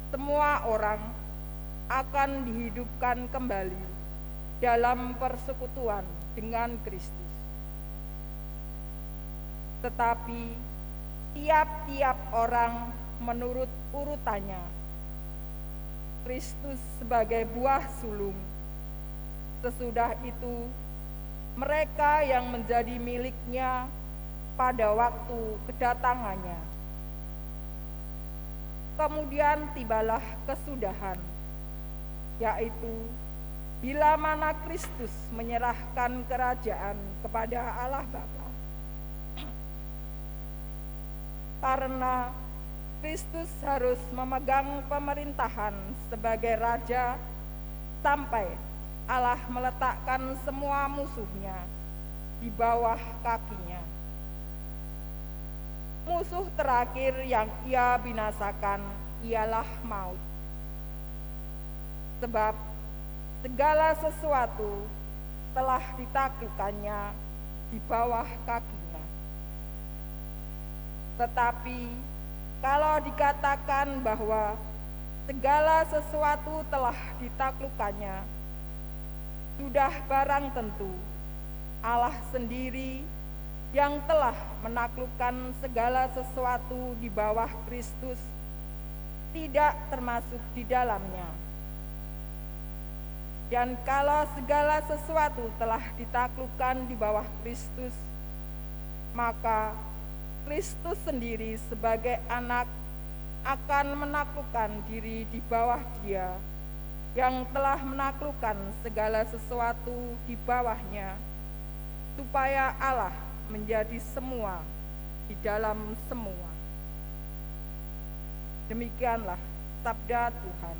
semua orang akan dihidupkan kembali dalam persekutuan dengan Kristus. Tetapi tiap-tiap orang menurut urutannya. Kristus sebagai buah sulung, sesudah itu mereka yang menjadi miliknya pada waktu kedatangannya. Kemudian tibalah kesudahan, yaitu bila mana Kristus menyerahkan kerajaan kepada Allah Bapa. Karena Kristus harus memegang pemerintahan sebagai raja sampai Allah meletakkan semua musuhnya di bawah kakinya. Musuh terakhir yang Ia binasakan ialah maut. Sebab segala sesuatu telah ditaklukkannya di bawah kakinya. Tetapi kalau dikatakan bahwa segala sesuatu telah ditaklukkannya, sudah barang tentu Allah sendiri yang telah menaklukkan segala sesuatu di bawah Kristus, tidak termasuk di dalamnya. Dan kalau segala sesuatu telah ditaklukkan di bawah Kristus, maka Kristus sendiri sebagai anak akan menaklukkan diri di bawah Dia yang telah menaklukkan segala sesuatu di bawahnya, supaya Allah menjadi semua di dalam semua. Demikianlah sabda Tuhan.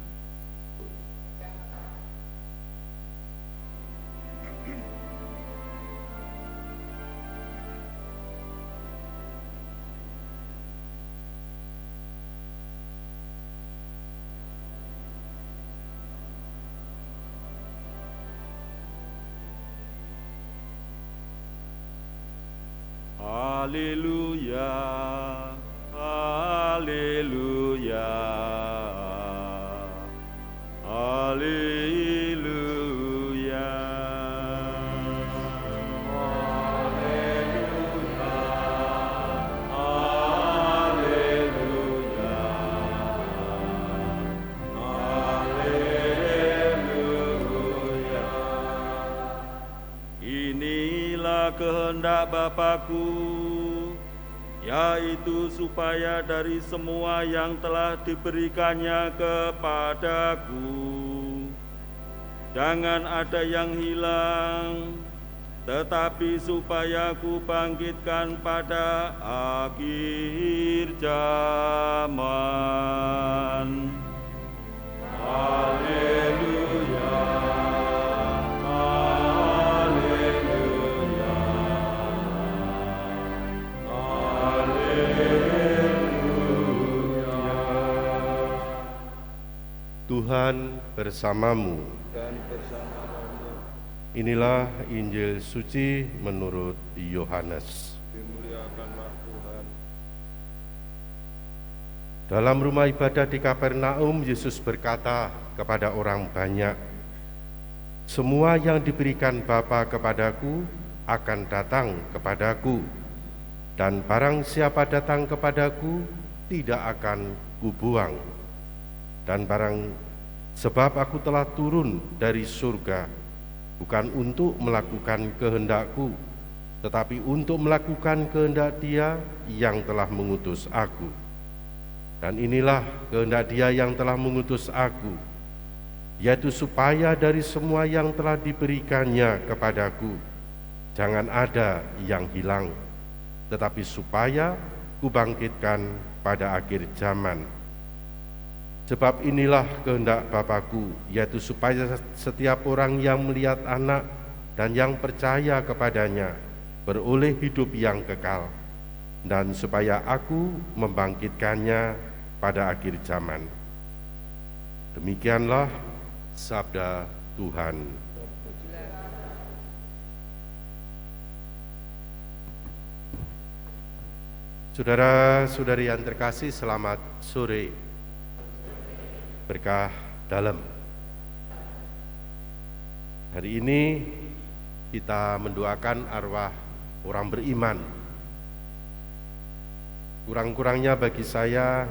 Haleluya, haleluya, haleluya, haleluya, haleluya, haleluya. Inilah kehendak Bapa-Ku, yaitu supaya dari semua yang telah diberikannya kepadaku, jangan ada yang hilang, tetapi supaya ku bangkitkan pada akhir zaman. Haleluya, haleluya, Tuhan bersamamu. dan bersama-Mu. Inilah Injil suci menurut Yohanes. Dimuliakanlah Tuhan. Dalam rumah ibadah di Kapernaum, Yesus berkata kepada orang banyak, "Semua yang diberikan Bapa kepadaku akan datang kepadaku, dan barang siapa datang kepadaku tidak akan kubuang. Dan sebab aku telah turun dari surga, bukan untuk melakukan kehendakku, tetapi untuk melakukan kehendak Dia yang telah mengutus aku. Dan inilah kehendak Dia yang telah mengutus aku, yaitu supaya dari semua yang telah diberikannya kepadaku, jangan ada yang hilang, tetapi supaya kubangkitkan pada akhir zaman. Sebab inilah kehendak Bapa-Ku, yaitu supaya setiap orang yang melihat Anak dan yang percaya kepadanya beroleh hidup yang kekal, dan supaya Aku membangkitkannya pada akhir zaman." Demikianlah sabda Tuhan. Saudara-saudari yang terkasih, selamat sore. Berkah dalam. Hari ini kita mendoakan arwah orang beriman. Kurang-kurangnya bagi saya,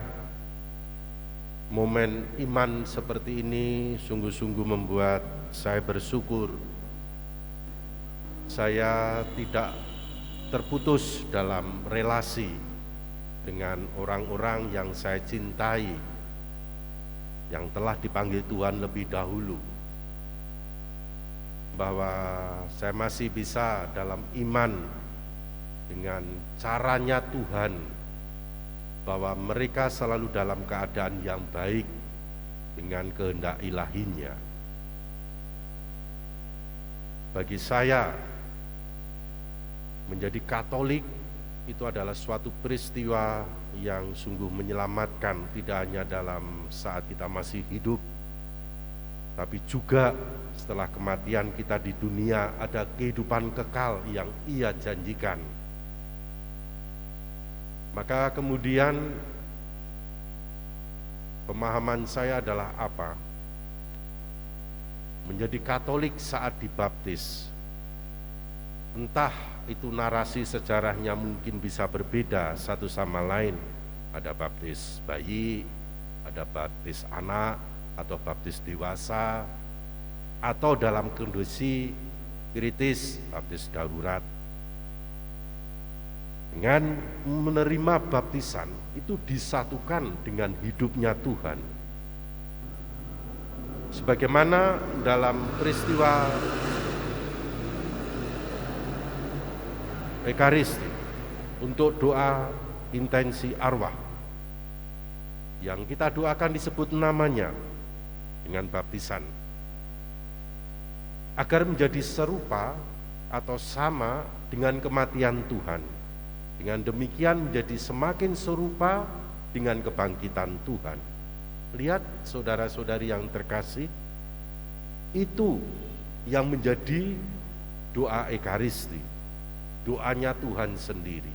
momen iman seperti ini sungguh-sungguh membuat saya bersyukur. Saya tidak terputus dalam relasi dengan orang-orang yang saya cintai, yang telah dipanggil Tuhan lebih dahulu, bahwa saya masih bisa dalam iman dengan caranya Tuhan, bahwa mereka selalu dalam keadaan yang baik dengan kehendak ilahinya. Bagi saya, menjadi Katolik itu adalah suatu peristiwa yang sungguh menyelamatkan, tidak hanya dalam saat kita masih hidup, tapi juga setelah kematian kita di dunia ada kehidupan kekal yang Ia janjikan. Maka kemudian pemahaman saya adalah apa? Menjadi Katolik saat dibaptis Entah itu narasi sejarahnya mungkin bisa berbeda satu sama lain. Ada baptis bayi, ada baptis anak, atau baptis dewasa, atau dalam kondisi kritis, baptis darurat. Dengan menerima baptisan itu disatukan dengan hidupnya Tuhan. Sebagaimana dalam peristiwa Ekaristi untuk doa intensi arwah yang kita doakan disebut namanya dengan baptisan agar menjadi serupa atau sama dengan kematian Tuhan. Dengan demikian menjadi semakin serupa dengan kebangkitan Tuhan. Lihat saudara-saudari yang terkasih, itu yang menjadi doa Ekaristi, doanya Tuhan sendiri.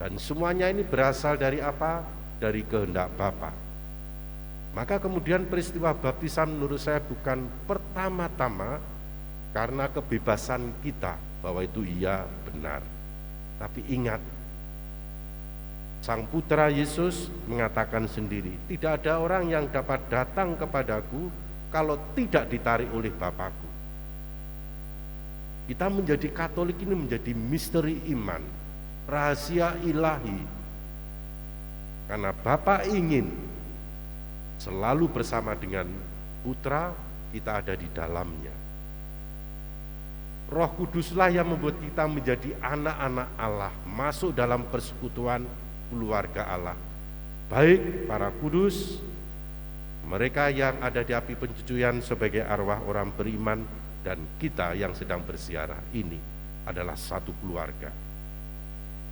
Dan semuanya ini berasal dari apa? Dari kehendak Bapa. Maka kemudian peristiwa baptisan menurut saya bukan pertama-tama karena kebebasan kita bahwa itu iya benar. Tapi ingat, Sang Putra Yesus mengatakan sendiri, tidak ada orang yang dapat datang kepadaku kalau tidak ditarik oleh Bapakku. Kita menjadi Katolik ini menjadi misteri iman, rahasia ilahi. Karena Bapa ingin selalu bersama dengan Putra, kita ada di dalamnya. Roh Kuduslah yang membuat kita menjadi anak-anak Allah, masuk dalam persekutuan keluarga Allah. Baik para kudus, mereka yang ada di api pencucian sebagai arwah orang beriman, dan kita yang sedang bersiarah ini adalah satu keluarga.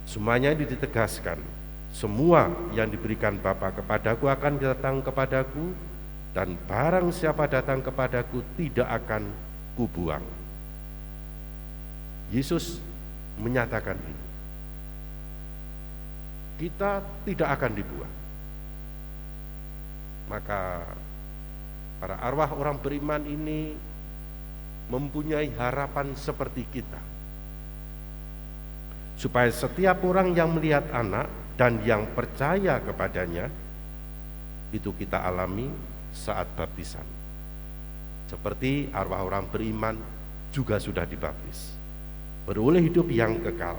Semuanya ini ditegaskan, semua yang diberikan Bapa kepadaku akan datang kepadaku, dan barang siapa datang kepadaku tidak akan kubuang. Yesus menyatakan ini. Kita tidak akan dibuang. Maka para arwah orang beriman ini mempunyai harapan seperti kita. Supaya setiap orang yang melihat anak dan yang percaya kepadanya, itu kita alami saat baptisan. Seperti arwah orang beriman juga sudah dibaptis, beroleh hidup yang kekal,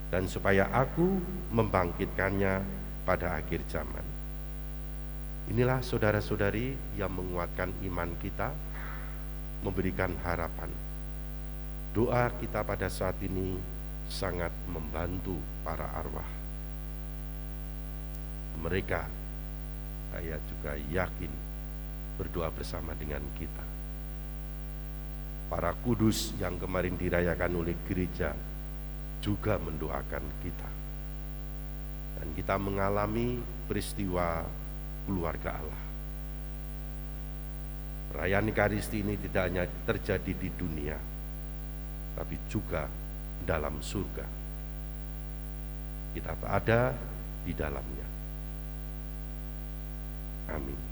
dan supaya aku membangkitkannya pada akhir zaman. Inilah saudara-saudari yang menguatkan iman kita, memberikan harapan. Doa kita pada saat ini sangat membantu para arwah. Mereka, saya juga yakin, berdoa bersama dengan kita. Para kudus yang kemarin dirayakan oleh gereja juga mendoakan kita. Dan kita mengalami peristiwa keluarga Allah. Perayaan Ekaristi ini tidak hanya terjadi di dunia, tapi juga dalam surga. Kita ada di dalamnya. Amin.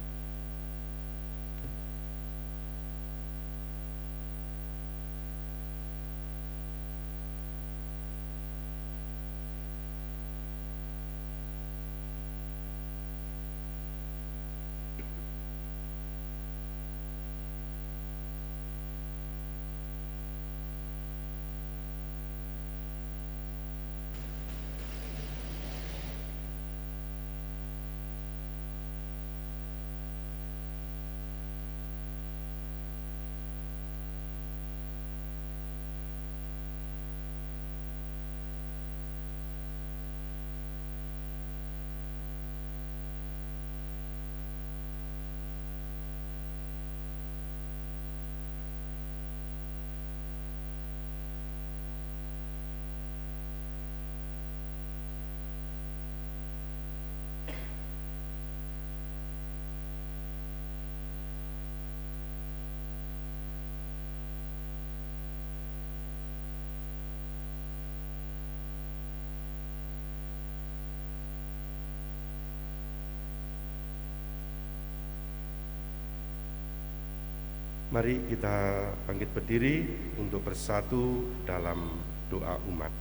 Mari kita bangkit berdiri untuk bersatu dalam doa umat.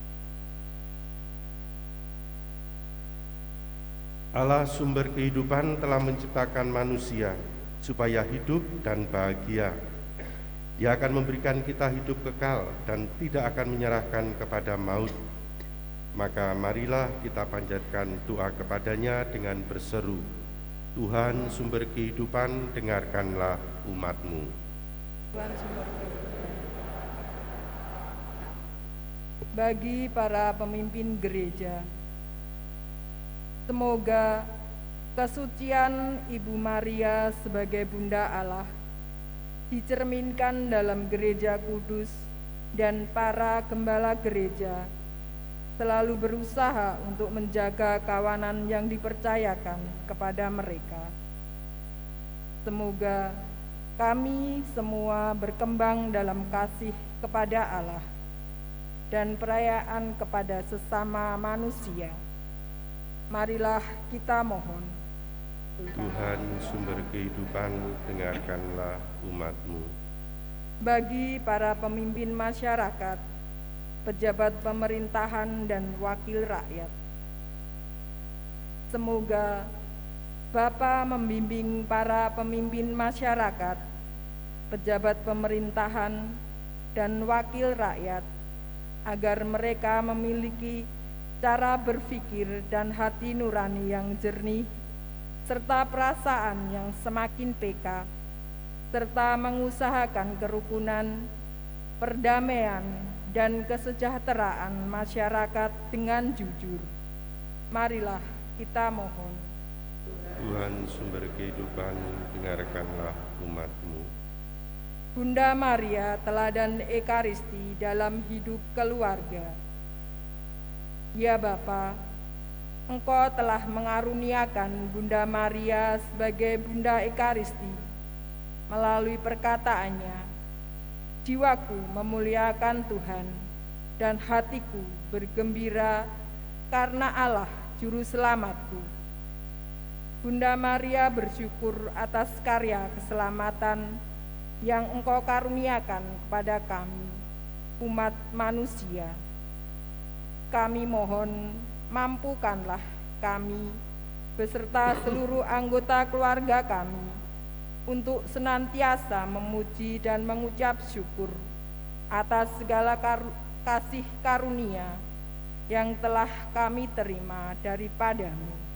Allah sumber kehidupan telah menciptakan manusia supaya hidup dan bahagia. Dia akan memberikan kita hidup kekal dan tidak akan menyerahkan kepada maut. Maka marilah kita panjatkan doa kepadanya dengan berseru, Tuhan sumber kehidupan, dengarkanlah umat-Mu. Bagi para pemimpin gereja, semoga kesucian Ibu Maria sebagai Bunda Allah dicerminkan dalam gereja kudus, dan para gembala gereja selalu berusaha untuk menjaga kawanan yang dipercayakan kepada mereka. Semoga kami semua berkembang dalam kasih kepada Allah dan perayaan kepada sesama manusia. Marilah kita mohon. Tuhan sumber kehidupan, dengarkanlah umat-Mu. Bagi para pemimpin masyarakat, pejabat pemerintahan dan wakil rakyat, semoga Bapa membimbing para pemimpin masyarakat, pejabat pemerintahan, dan wakil rakyat agar mereka memiliki cara berpikir dan hati nurani yang jernih, serta perasaan yang semakin peka, serta mengusahakan kerukunan, perdamaian, dan kesejahteraan masyarakat dengan jujur. Marilah kita mohon. Tuhan sumber kehidupan, dengarkanlah umat-Mu. Bunda Maria, teladan Ekaristi dalam hidup keluarga. Ya Bapa, Engkau telah mengaruniakan Bunda Maria sebagai Bunda Ekaristi. Melalui perkataannya, jiwaku memuliakan Tuhan dan hatiku bergembira karena Allah Juru Selamatku. Bunda Maria bersyukur atas karya keselamatan yang Engkau karuniakan kepada kami, umat manusia. Kami mohon, mampukanlah kami beserta seluruh anggota keluarga kami untuk senantiasa memuji dan mengucap syukur atas segala kasih karunia yang telah kami terima daripada-Mu.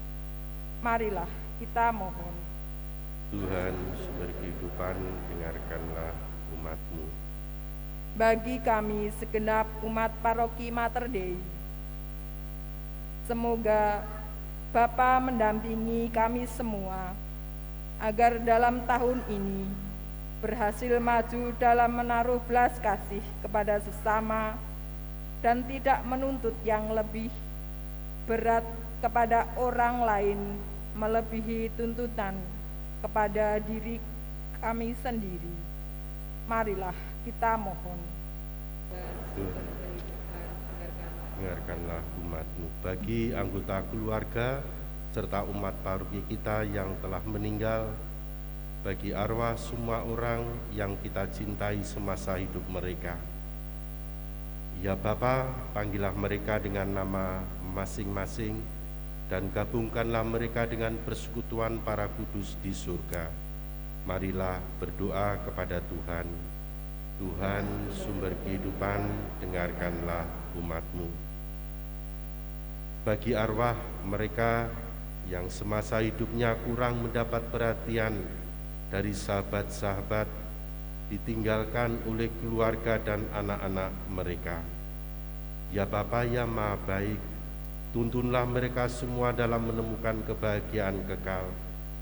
Marilah kita mohon. Tuhan sumber kehidupan, dengarkanlah umat-Mu. Bagi kami segenap umat paroki Mater Dei, semoga Bapa mendampingi kami semua agar dalam tahun ini berhasil maju dalam menaruh belas kasih kepada sesama dan tidak menuntut yang lebih berat kepada orang lain melebihi tuntutan kepada diri kami sendiri. Marilah kita mohon. Tuhan, dengarkanlah umat-Mu. Bagi anggota keluarga serta umat paroki kita yang telah meninggal, bagi arwah semua orang yang kita cintai semasa hidup mereka. Ya Bapa, panggillah mereka dengan nama masing-masing dan gabungkanlah mereka dengan persekutuan para kudus di surga. Marilah berdoa kepada Tuhan. Tuhan sumber kehidupan, dengarkanlah umat-Mu. Bagi arwah mereka yang semasa hidupnya kurang mendapat perhatian dari sahabat-sahabat, ditinggalkan oleh keluarga dan anak-anak mereka. Ya Bapa yang Maha Baik, tuntunlah mereka semua dalam menemukan kebahagiaan kekal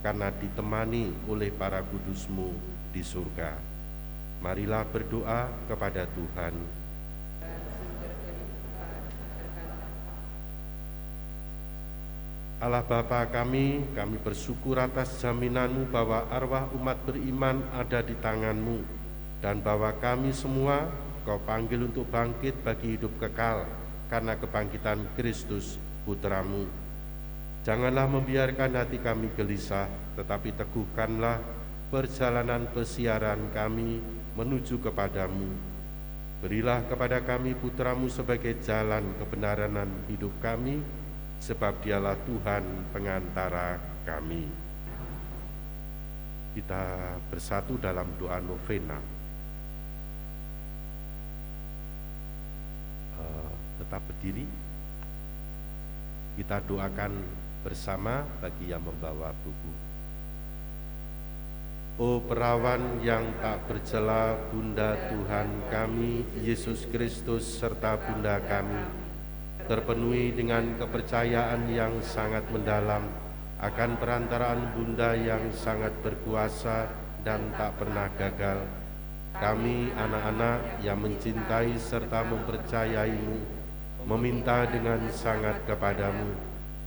karena ditemani oleh para kudus-Mu di surga. Marilah berdoa kepada Tuhan. Allah Bapa kami bersyukur atas jaminan-Mu bahwa arwah umat beriman ada di tangan-Mu dan bahwa kami semua Kau panggil untuk bangkit bagi hidup kekal karena kebangkitan Kristus Putra-Mu. Janganlah membiarkan hati kami gelisah, tetapi teguhkanlah perjalanan pesiaran kami menuju kepadamu. Berilah kepada kami putra-Mu sebagai jalan kebenaran dan hidup kami, sebab Dialah Tuhan pengantara kami. Kita bersatu dalam doa novena. Tetap berdiri. Kita doakan bersama bagi yang membawa buku. O perawan yang tak bercela, Bunda Tuhan kami, Yesus Kristus serta Bunda kami, terpenuhi dengan kepercayaan yang sangat mendalam akan perantaraan Bunda yang sangat berkuasa dan tak pernah gagal. Kami anak-anak yang mencintai serta mempercayai-Mu, meminta dengan sangat kepadamu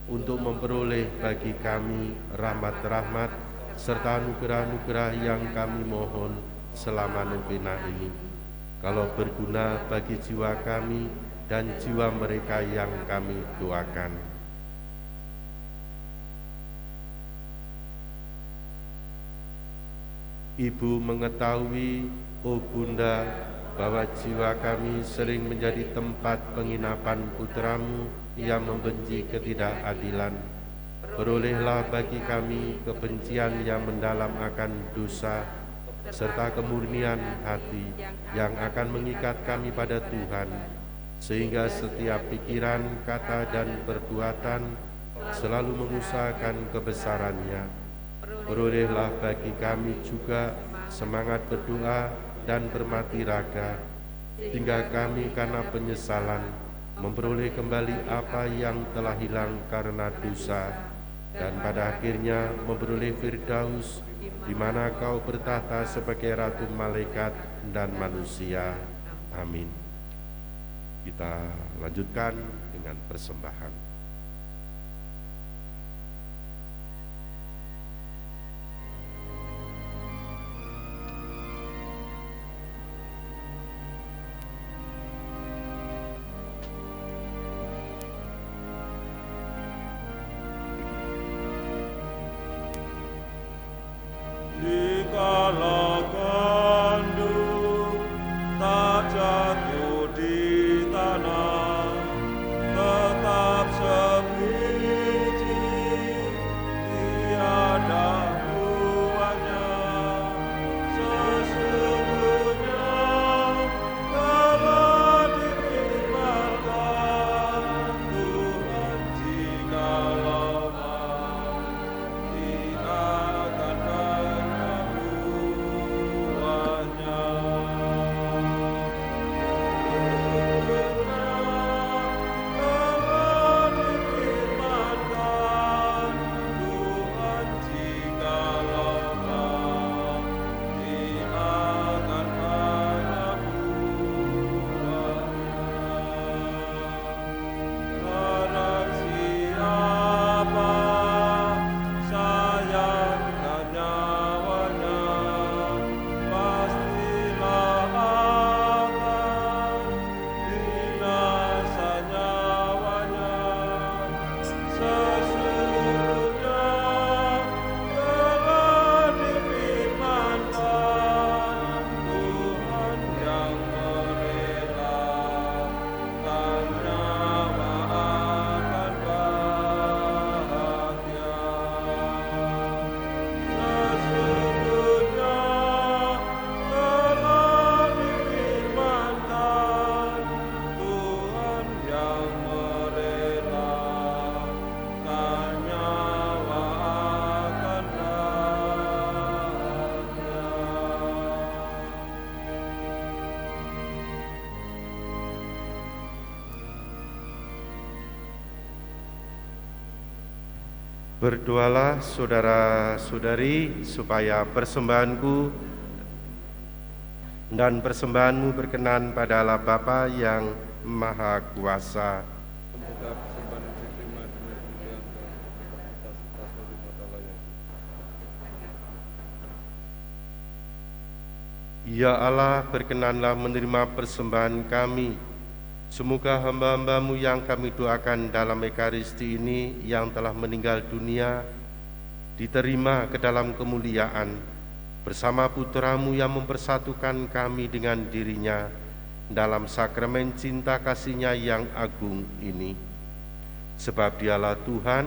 untuk memperoleh bagi kami rahmat-rahmat serta anugerah-anugerah yang kami mohon selama novena ini, kalau berguna bagi jiwa kami dan jiwa mereka yang kami doakan. Ibu mengetahui, O Bunda, bahwa jiwa kami sering menjadi tempat penginapan putra-Mu yang membenci ketidakadilan. Perolehlah bagi kami kebencian yang mendalam akan dosa, serta kemurnian hati yang akan mengikat kami pada Tuhan, sehingga setiap pikiran, kata, dan perbuatan selalu mengusahakan kebesarannya. Perolehlah bagi kami juga semangat berdoa dan bermati raga, hingga kami karena penyesalan memperoleh kembali apa yang telah hilang karena dosa, dan pada akhirnya memperoleh Firdaus, di mana Kau bertahta sebagai Ratu malaikat dan manusia. Amin. Kita lanjutkan dengan persembahan. Dikala gandum tak jatuh di tanah, tetap sebiji, tiada buahnya. Sesungguhnya telah difirmankan Tuhan, jikalau mau Dia akan banyak buahnya. Telah difirmankan Tuhan, jikalau mau Dia akan banyak buahnya. Barang siapa sayangkan nyawanya, pastilah akan binasa nyawanya. Sesungguhnya telah difirmankan Tuhan yang merelakan nyawa akan bahagia. Sesungguhnya telah difirmankan Tuhan yang merelakan nyawa akan bahagia. Berdoalah saudara-saudari, supaya persembahanku dan persembahanmu berkenan pada Allah Bapa yang Maha Kuasa. Semoga persembahan yang diterima dengan kemuliaan atas dari mata layak. Ya Allah, berkenanlah menerima persembahan kami. Semoga hamba-hambamu yang kami doakan dalam Ekaristi ini yang telah meninggal dunia diterima ke dalam kemuliaan, bersama putra-Mu yang mempersatukan kami dengan dirinya dalam sakramen cinta kasih-Nya yang agung ini. Sebab Dialah Tuhan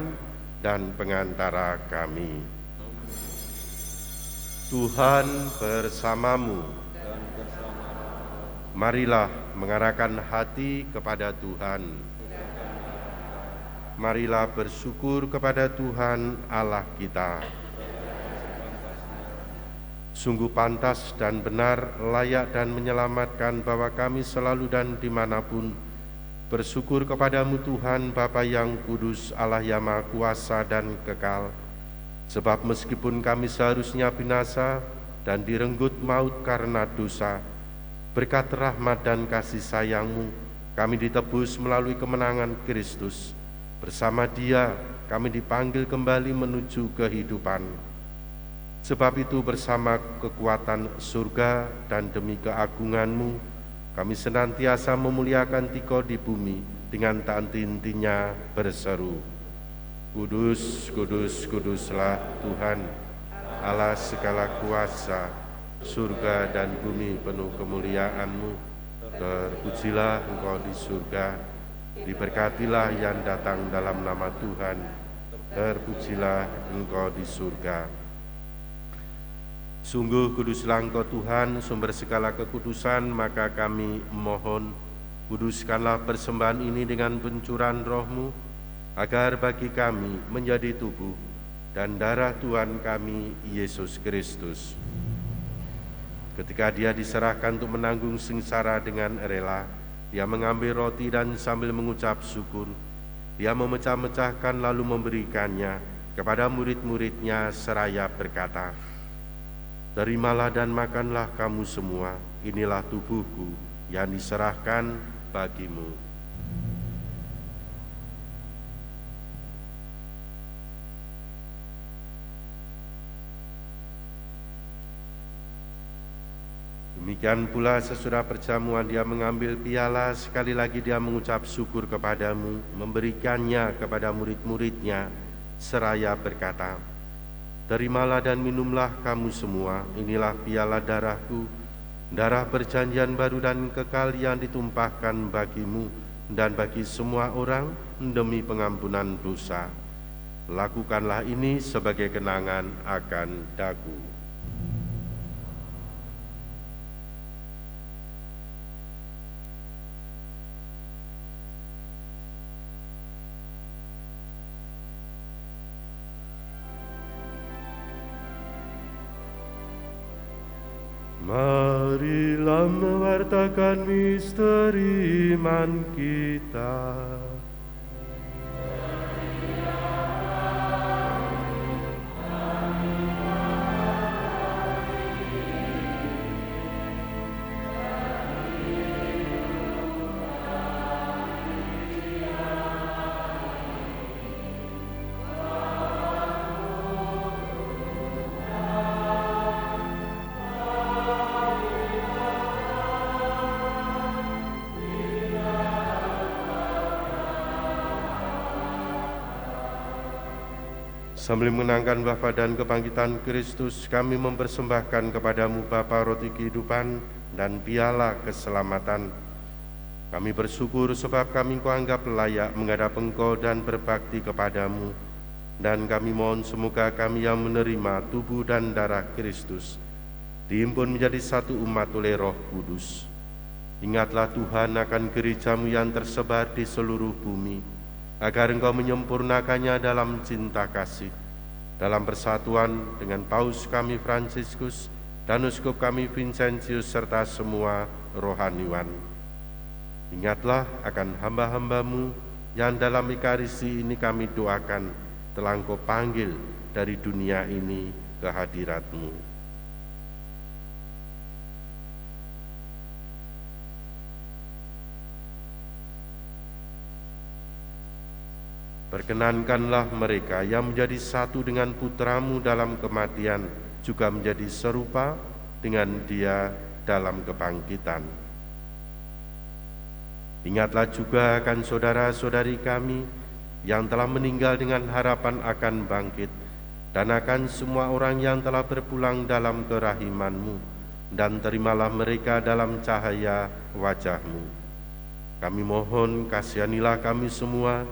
dan pengantara kami. Tuhan bersamamu. Marilah mengarahkan hati kepada Tuhan. Marilah bersyukur kepada Tuhan Allah kita. Sungguh pantas dan benar, layak dan menyelamatkan bahwa kami selalu dan dimanapun bersyukur kepadamu Tuhan Bapa yang kudus, Allah yang Maha Kuasa dan kekal. Sebab meskipun kami seharusnya binasa dan direnggut maut karena dosa, berkat rahmat dan kasih sayang-Mu kami ditebus melalui kemenangan Kristus. Bersama Dia kami dipanggil kembali menuju kehidupan. Sebab itu bersama kekuatan surga dan demi keagungan-Mu, kami senantiasa memuliakan Dikau di bumi dengan tak henti-hentinya berseru, Kudus, kudus, kuduslah Tuhan, Allah segala kuasa, surga dan bumi penuh kemuliaan-Mu. Terpujilah Engkau di surga, diberkatilah yang datang dalam nama Tuhan, terpujilah Engkau di surga. Sungguh kuduslah Engkau Tuhan, sumber segala kekudusan, maka kami mohon, kuduskanlah persembahan ini dengan pencurahan Roh-Mu, agar bagi kami menjadi tubuh dan darah Tuhan kami, Yesus Kristus. Ketika Dia diserahkan untuk menanggung sengsara dengan rela, Dia mengambil roti dan sambil mengucap syukur, Dia memecah-mecahkan lalu memberikannya kepada murid-murid-Nya seraya berkata, Terimalah dan makanlah kamu semua, inilah tubuhku yang diserahkan bagimu. Demikian pula sesudah perjamuan Dia mengambil piala, sekali lagi Dia mengucap syukur kepadamu, memberikannya kepada murid-murid-Nya, seraya berkata, Terimalah dan minumlah kamu semua, inilah piala darahku, darah perjanjian baru dan kekal yang ditumpahkan bagimu dan bagi semua orang demi pengampunan dosa. Lakukanlah ini sebagai kenangan akan daku. Marilah mewartakan misteri iman kita. Sambil mengenangkan wafat dan kebangkitan Kristus, kami mempersembahkan kepadamu Bapa roti kehidupan dan piala keselamatan. Kami bersyukur sebab kami Engkau anggap layak menghadap Engkau dan berbakti kepadamu. Dan kami mohon semoga kami yang menerima tubuh dan darah Kristus dihimpun menjadi satu umat oleh Roh Kudus. Ingatlah Tuhan akan gereja-Mu yang tersebar di seluruh bumi, agar Engkau menyempurnakannya dalam cinta kasih, dalam persatuan dengan Paus kami Fransiskus dan Uskup kami Vincentius serta semua rohaniwan. Ingatlah akan hamba-hamba-Mu yang dalam Ekaristi ini kami doakan telah Engkau panggil dari dunia ini ke hadirat-Mu. Perkenankanlah mereka yang menjadi satu dengan Putra-Mu dalam kematian juga menjadi serupa dengan Dia dalam kebangkitan. Ingatlah juga akan saudara-saudari kami yang telah meninggal dengan harapan akan bangkit, dan akan semua orang yang telah berpulang dalam kerahiman-Mu, dan terimalah mereka dalam cahaya wajah-Mu. Kami mohon kasihanilah kami semua,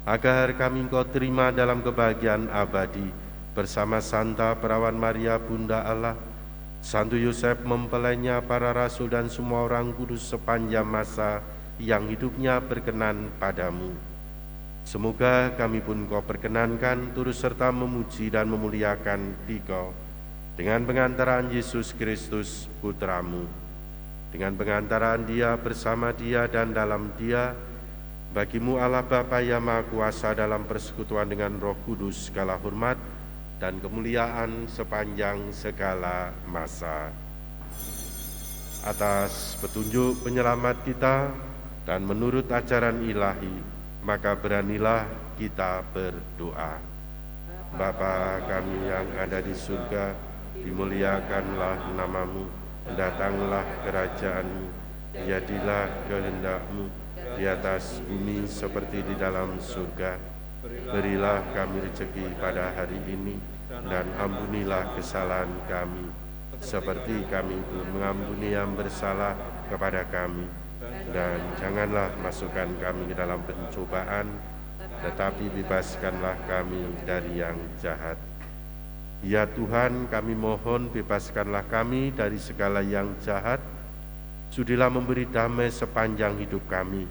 agar kami Engkau terima dalam kebahagiaan abadi, bersama Santa Perawan Maria Bunda Allah, Santo Yosef mempelainya, para rasul dan semua orang kudus sepanjang masa yang hidupnya berkenan padamu. Semoga kami pun Kau perkenankan turut serta memuji dan memuliakan Dikau dengan pengantaraan Yesus Kristus Putramu. Dengan pengantaraan Dia, bersama Dia dan dalam Dia, bagi-Mu Allah Bapa yang Maha Kuasa dalam persekutuan dengan Roh Kudus, segala hormat dan kemuliaan sepanjang segala masa. Atas petunjuk penyelamat kita dan menurut ajaran ilahi, maka beranilah kita berdoa. Bapa kami yang ada di surga, dimuliakanlah nama-Mu, datanglah kerajaan-Mu, jadilah kehendak-Mu di atas bumi seperti di dalam surga. Berilah kami rezeki pada hari ini, dan ampunilah kesalahan kami, seperti kami pun mengampuni yang bersalah kepada kami. Dan janganlah masukkan kami ke dalam pencobaan, tetapi bebaskanlah kami dari yang jahat. Ya Tuhan, kami mohon bebaskanlah kami dari segala yang jahat. Sudilah memberi damai sepanjang hidup kami,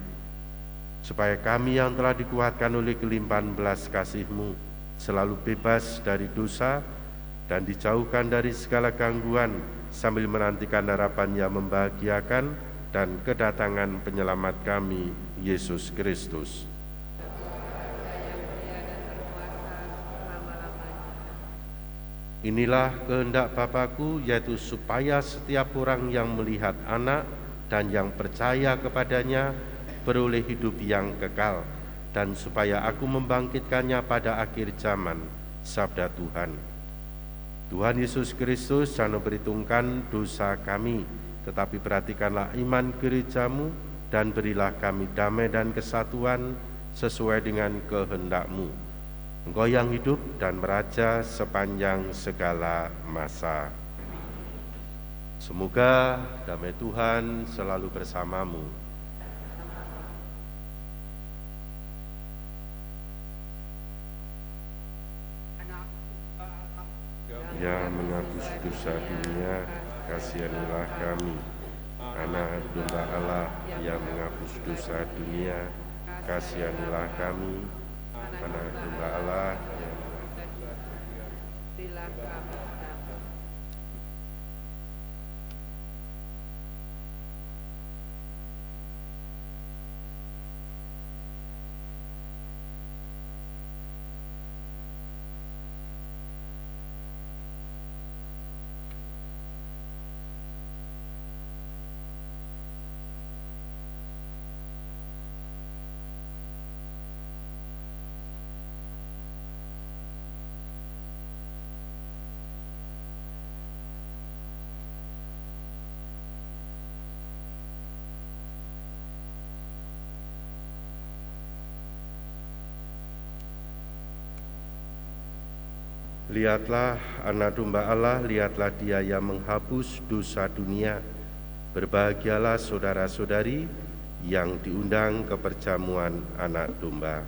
supaya kami yang telah dikuatkan oleh kelimpahan belas kasih-Mu selalu bebas dari dosa dan dijauhkan dari segala gangguan, sambil menantikan harapan yang membahagiakan dan kedatangan penyelamat kami, Yesus Kristus. Inilah kehendak Bapa-Ku, yaitu supaya setiap orang yang melihat Anak dan yang percaya kepadanya beroleh hidup yang kekal, dan supaya Aku membangkitkannya pada akhir zaman. Sabda Tuhan. Tuhan Yesus Kristus, jangan memperhitungkan dosa kami, tetapi perhatikanlah iman gereja-Mu, dan berilah kami damai dan kesatuan sesuai dengan kehendak-Mu. Engkau yang hidup dan meraja sepanjang segala masa. Semoga damai Tuhan selalu bersamamu. Yang menghapus dosa dunia, kasihanilah kami. Anak domba Allah yang menghapus dosa dunia, kasihanilah kami. Anak domba Allah yang berilah kami damai. Lihatlah anak domba Allah, lihatlah Dia yang menghapus dosa dunia. Berbahagialah saudara-saudari yang diundang ke perjamuan anak domba.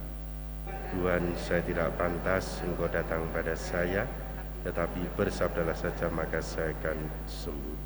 Tuhan, saya tidak pantas Engkau datang pada saya, tetapi bersabdalah saja maka saya akan sembuh.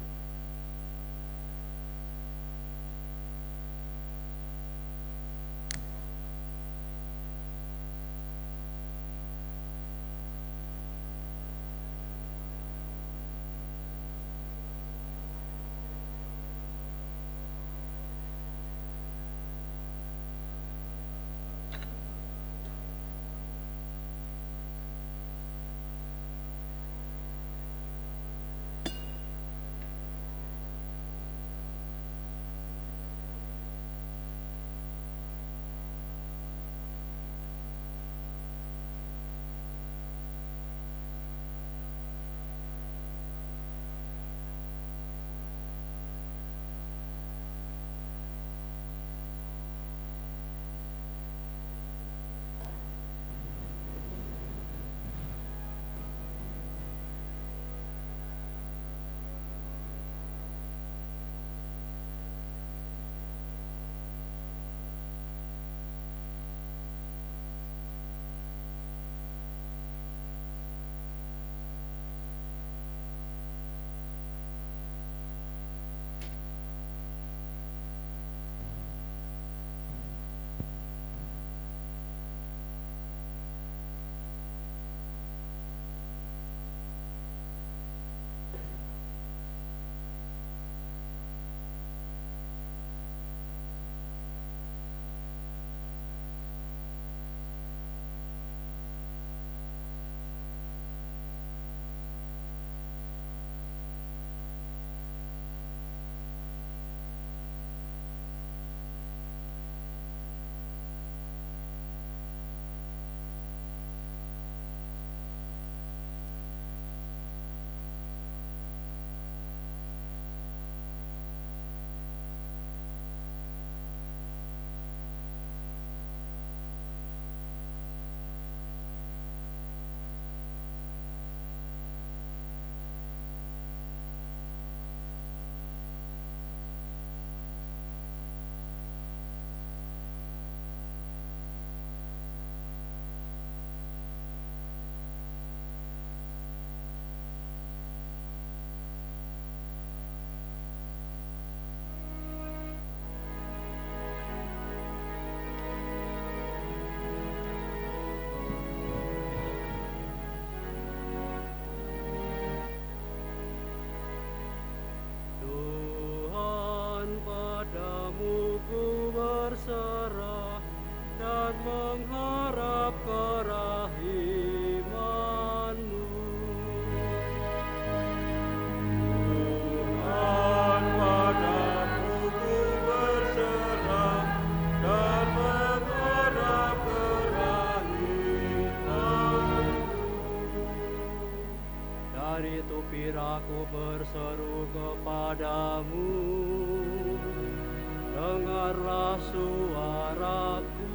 suaraku.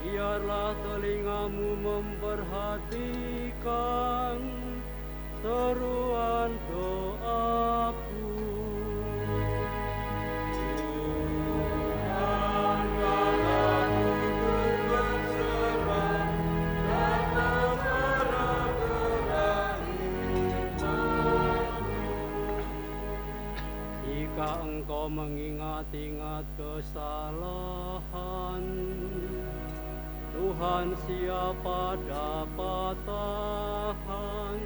Biarlah telingamu memperhatikan seruan doaku. Jika engkau mengingat-ingat kesalahan, Tuhan siapa dapat tahan?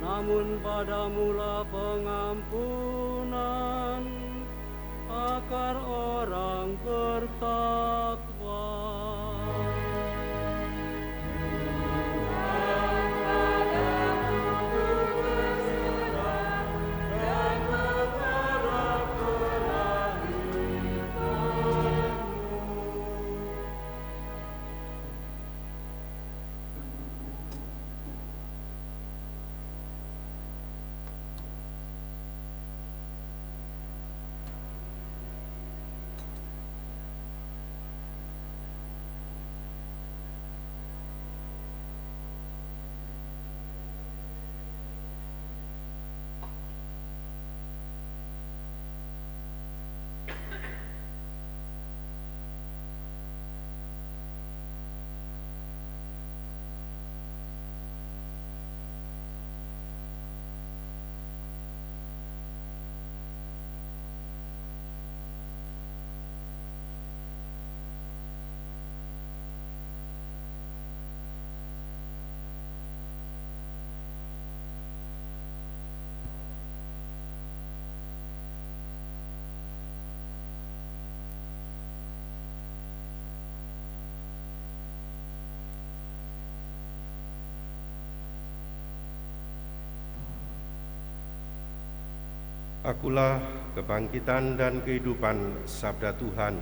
Namun padamulah pengampunan agar orang bertakwa. Akulah kebangkitan dan kehidupan, sabda Tuhan.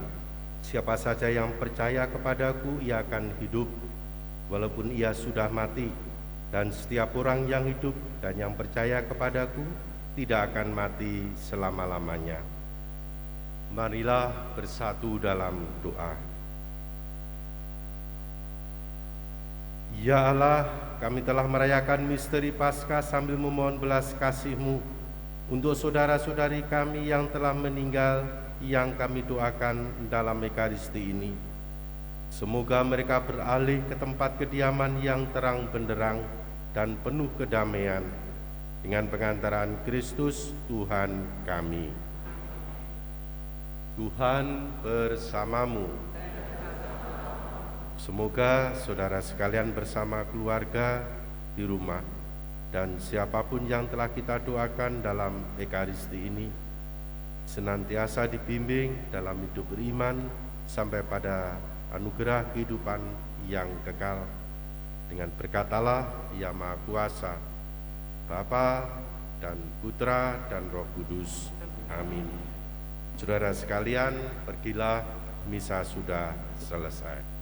Siapa saja yang percaya kepadaku, ia akan hidup, walaupun ia sudah mati. Dan setiap orang yang hidup dan yang percaya kepadaku tidak akan mati selama-lamanya. Marilah bersatu dalam doa. Ya Allah, kami telah merayakan misteri Paskah sambil memohon belas kasih-Mu untuk saudara-saudari kami yang telah meninggal, yang kami doakan dalam Ekaristi ini. Semoga mereka beralih ke tempat kediaman yang terang benderang dan penuh kedamaian dengan pengantaran Kristus Tuhan kami. Tuhan bersamamu. Semoga saudara sekalian bersama keluarga di rumah dan siapapun yang telah kita doakan dalam Ekaristi ini senantiasa dibimbing dalam hidup beriman sampai pada anugerah kehidupan yang kekal. Dengan berkat Allah yang Maha Kuasa, Bapa dan Putra dan Roh Kudus. Amin. Saudara sekalian, pergilah, misa sudah selesai.